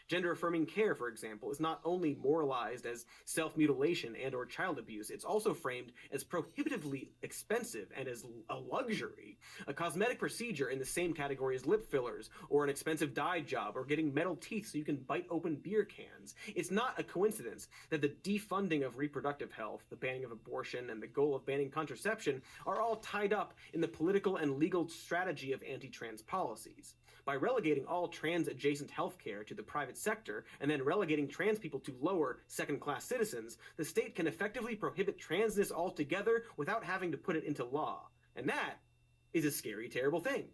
Gender-affirming care, for example, is not only moralized as self-mutilation and or child abuse, it's also framed as prohibitively expensive and as a luxury. A cosmetic procedure in the same category as lip fillers, or an expensive dye job, or getting metal teeth so you can bite open beer cans. It's not a coincidence that the defunding of reproductive health, the banning of abortion, and the goal of banning contraception are all tied up in the political and legal strategy of anti-trans policies. By relegating all trans-adjacent healthcare to the private sector and then relegating trans people to lower, second-class citizens, the state can effectively prohibit transness altogether without having to put it into law. And that is a scary, terrible thing.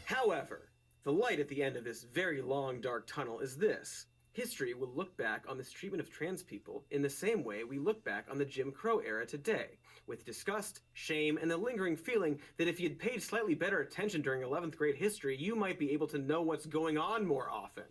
However, the light at the end of this very long, dark tunnel is this. History will look back on this treatment of trans people in the same way we look back on the Jim Crow era today, with disgust, shame, and the lingering feeling that if you'd paid slightly better attention during 11th grade history, you might be able to know what's going on more often.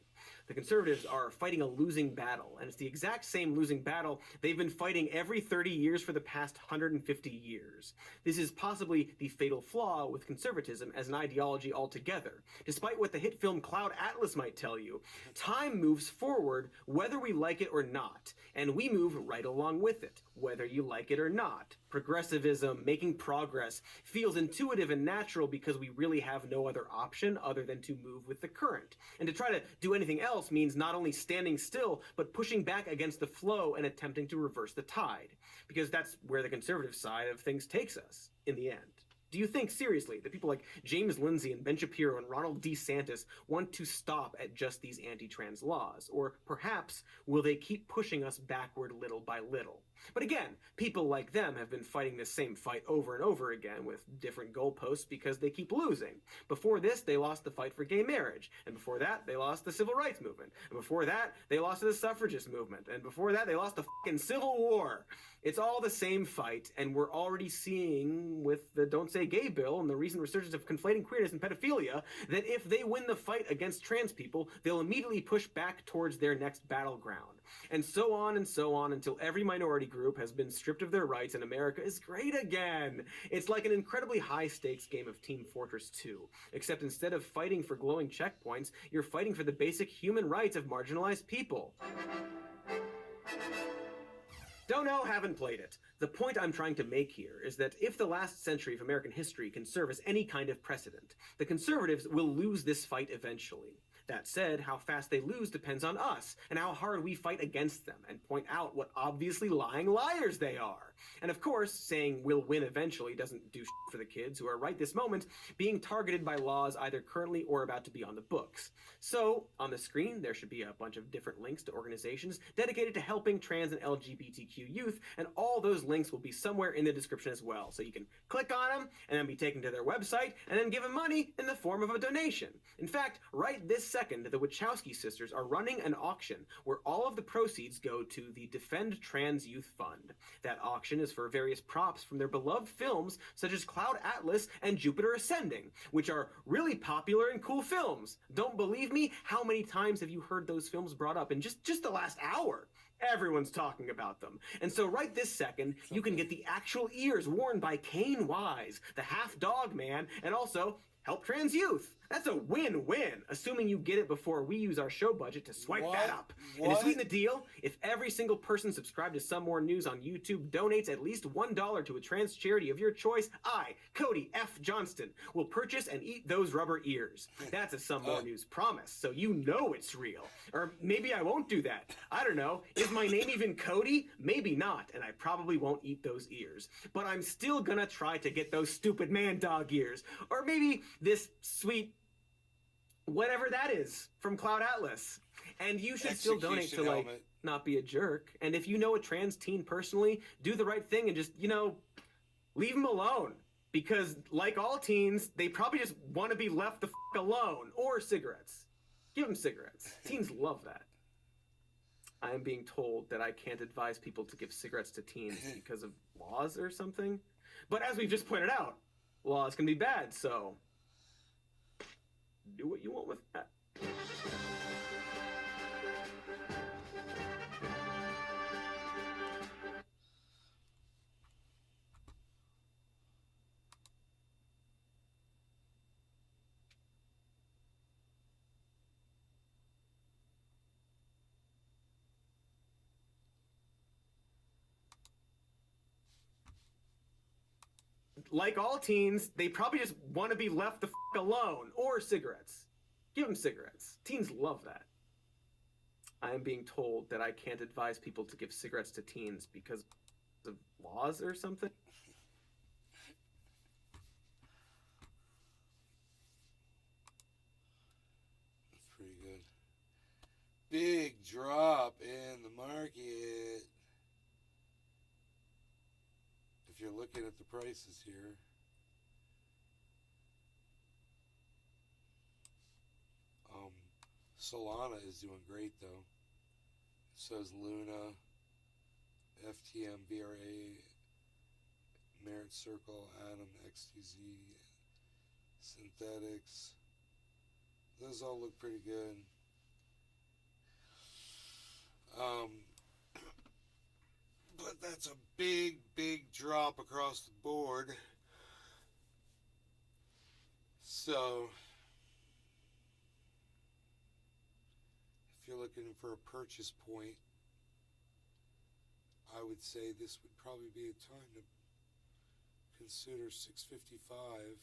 The conservatives are fighting a losing battle, and it's the exact same losing battle they've been fighting every 30 years for the past 150 years. This is possibly the fatal flaw with conservatism as an ideology altogether. Despite what the hit film Cloud Atlas might tell you, time moves forward whether we like it or not, and we move right along with it, whether you like it or not. Progressivism, making progress, feels intuitive and natural because we really have no other option other than to move with the current. And to try to do anything else means not only standing still, but pushing back against the flow and attempting to reverse the tide. Because that's where the conservative side of things takes us, in the end. Do you think, seriously, that people like James Lindsay and Ben Shapiro and Ronald DeSantis want to stop at just these anti-trans laws? Or perhaps will they keep pushing us backward little by little? But again, people like them have been fighting the same fight over and over again with different goalposts because they keep losing. Before this, they lost the fight for gay marriage. And before that, they lost the civil rights movement. And before that, they lost to the suffragist movement. And before that, they lost the fucking Civil War. It's all the same fight, and we're already seeing with the Don't Say Gay bill and the recent resurgence of conflating queerness and pedophilia that if they win the fight against trans people, they'll immediately push back towards their next battleground. And so on until every minority group has been stripped of their rights and America is great again. It's like an incredibly high-stakes game of Team Fortress 2, except instead of fighting for glowing checkpoints, you're fighting for the basic human rights of marginalized people. Don't know, haven't played it. The point I'm trying to make here is that if the last century of American history can serve as any kind of precedent, the conservatives will lose this fight eventually. That said, how fast they lose depends on us, and how hard we fight against them and point out what obviously lying liars they are. And of course, saying we'll win eventually doesn't do shit for the kids who are right this moment being targeted by laws either currently or about to be on the books. So, on the screen, there should be a bunch of different links to organizations dedicated to helping trans and LGBTQ youth, and all those links will be somewhere in the description as well. So you can click on them, and then be taken to their website, and then give them money in the form of a donation. In fact, right this second, the Wachowski sisters are running an auction where all of the proceeds go to the Defend Trans Youth Fund. That auction is for various props from their beloved films such as Cloud Atlas and Jupiter Ascending, which are really popular and cool films. Don't believe me? How many times have you heard those films brought up in just the last hour? Everyone's talking about them. And so right this second, you can get the actual ears worn by Kane Wise, the half-dog man, and also help trans youth. That's a win-win, assuming you get it before we use our show budget to swipe that up. And to sweeten the deal, if every single person subscribed to Some More News on YouTube donates at least $1 to a trans charity of your choice, I, Cody F. Johnston, will purchase and eat those rubber ears. That's a Some More News promise, so you know it's real. Or maybe I won't do that. I don't know. Is my name even Cody? Maybe not, and I probably won't eat those ears. But I'm still gonna try to get those stupid man-dog ears. Or maybe this sweet whatever that is from Cloud Atlas. And you should still donate to, like, not be a jerk. And if you know a trans teen personally, do the right thing and just, you know, leave them alone. Because, like all teens, they probably just want to be left the f*** alone. Or cigarettes. Give them cigarettes. Teens love that. I am being told that I can't advise people to give cigarettes to teens because of laws or something. But as we've just pointed out, laws can be bad, so do what you want with that. Like all teens, they probably just want to be left the f*** alone. Or cigarettes. Give them cigarettes. Teens love that. I am being told that I can't advise people to give cigarettes to teens because of laws or something. big drop in the market. If you're looking at the prices here. Solana is doing great though. So is Luna, FTM, VRA, Merit Circle, Atom, XTZ, Synthetics. Those all look pretty good. But that's a big, big drop across the board. So, if you're looking for a purchase point, I would say this would probably be a time to consider 655.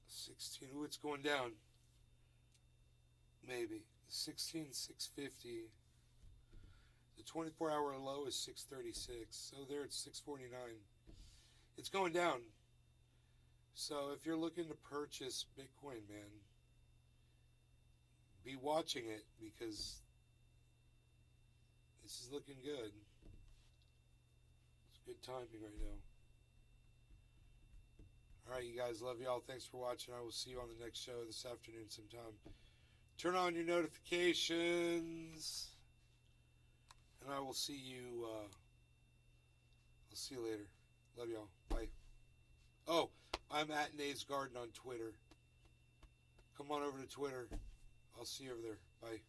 16, ooh, it's going down. Maybe. 16,650. The 24-hour low is 636. So there it's 649. It's going down. So if you're looking to purchase Bitcoin, man, be watching it because this is looking good. It's good timing right now. Alright, you guys, love y'all. Thanks for watching. I will see you on the next show this afternoon sometime. Turn on your notifications. And I will see you, I'll see you later. Love y'all. Bye. Oh, I'm at Nave's Garden on Twitter. Come on over to Twitter. I'll see you over there. Bye.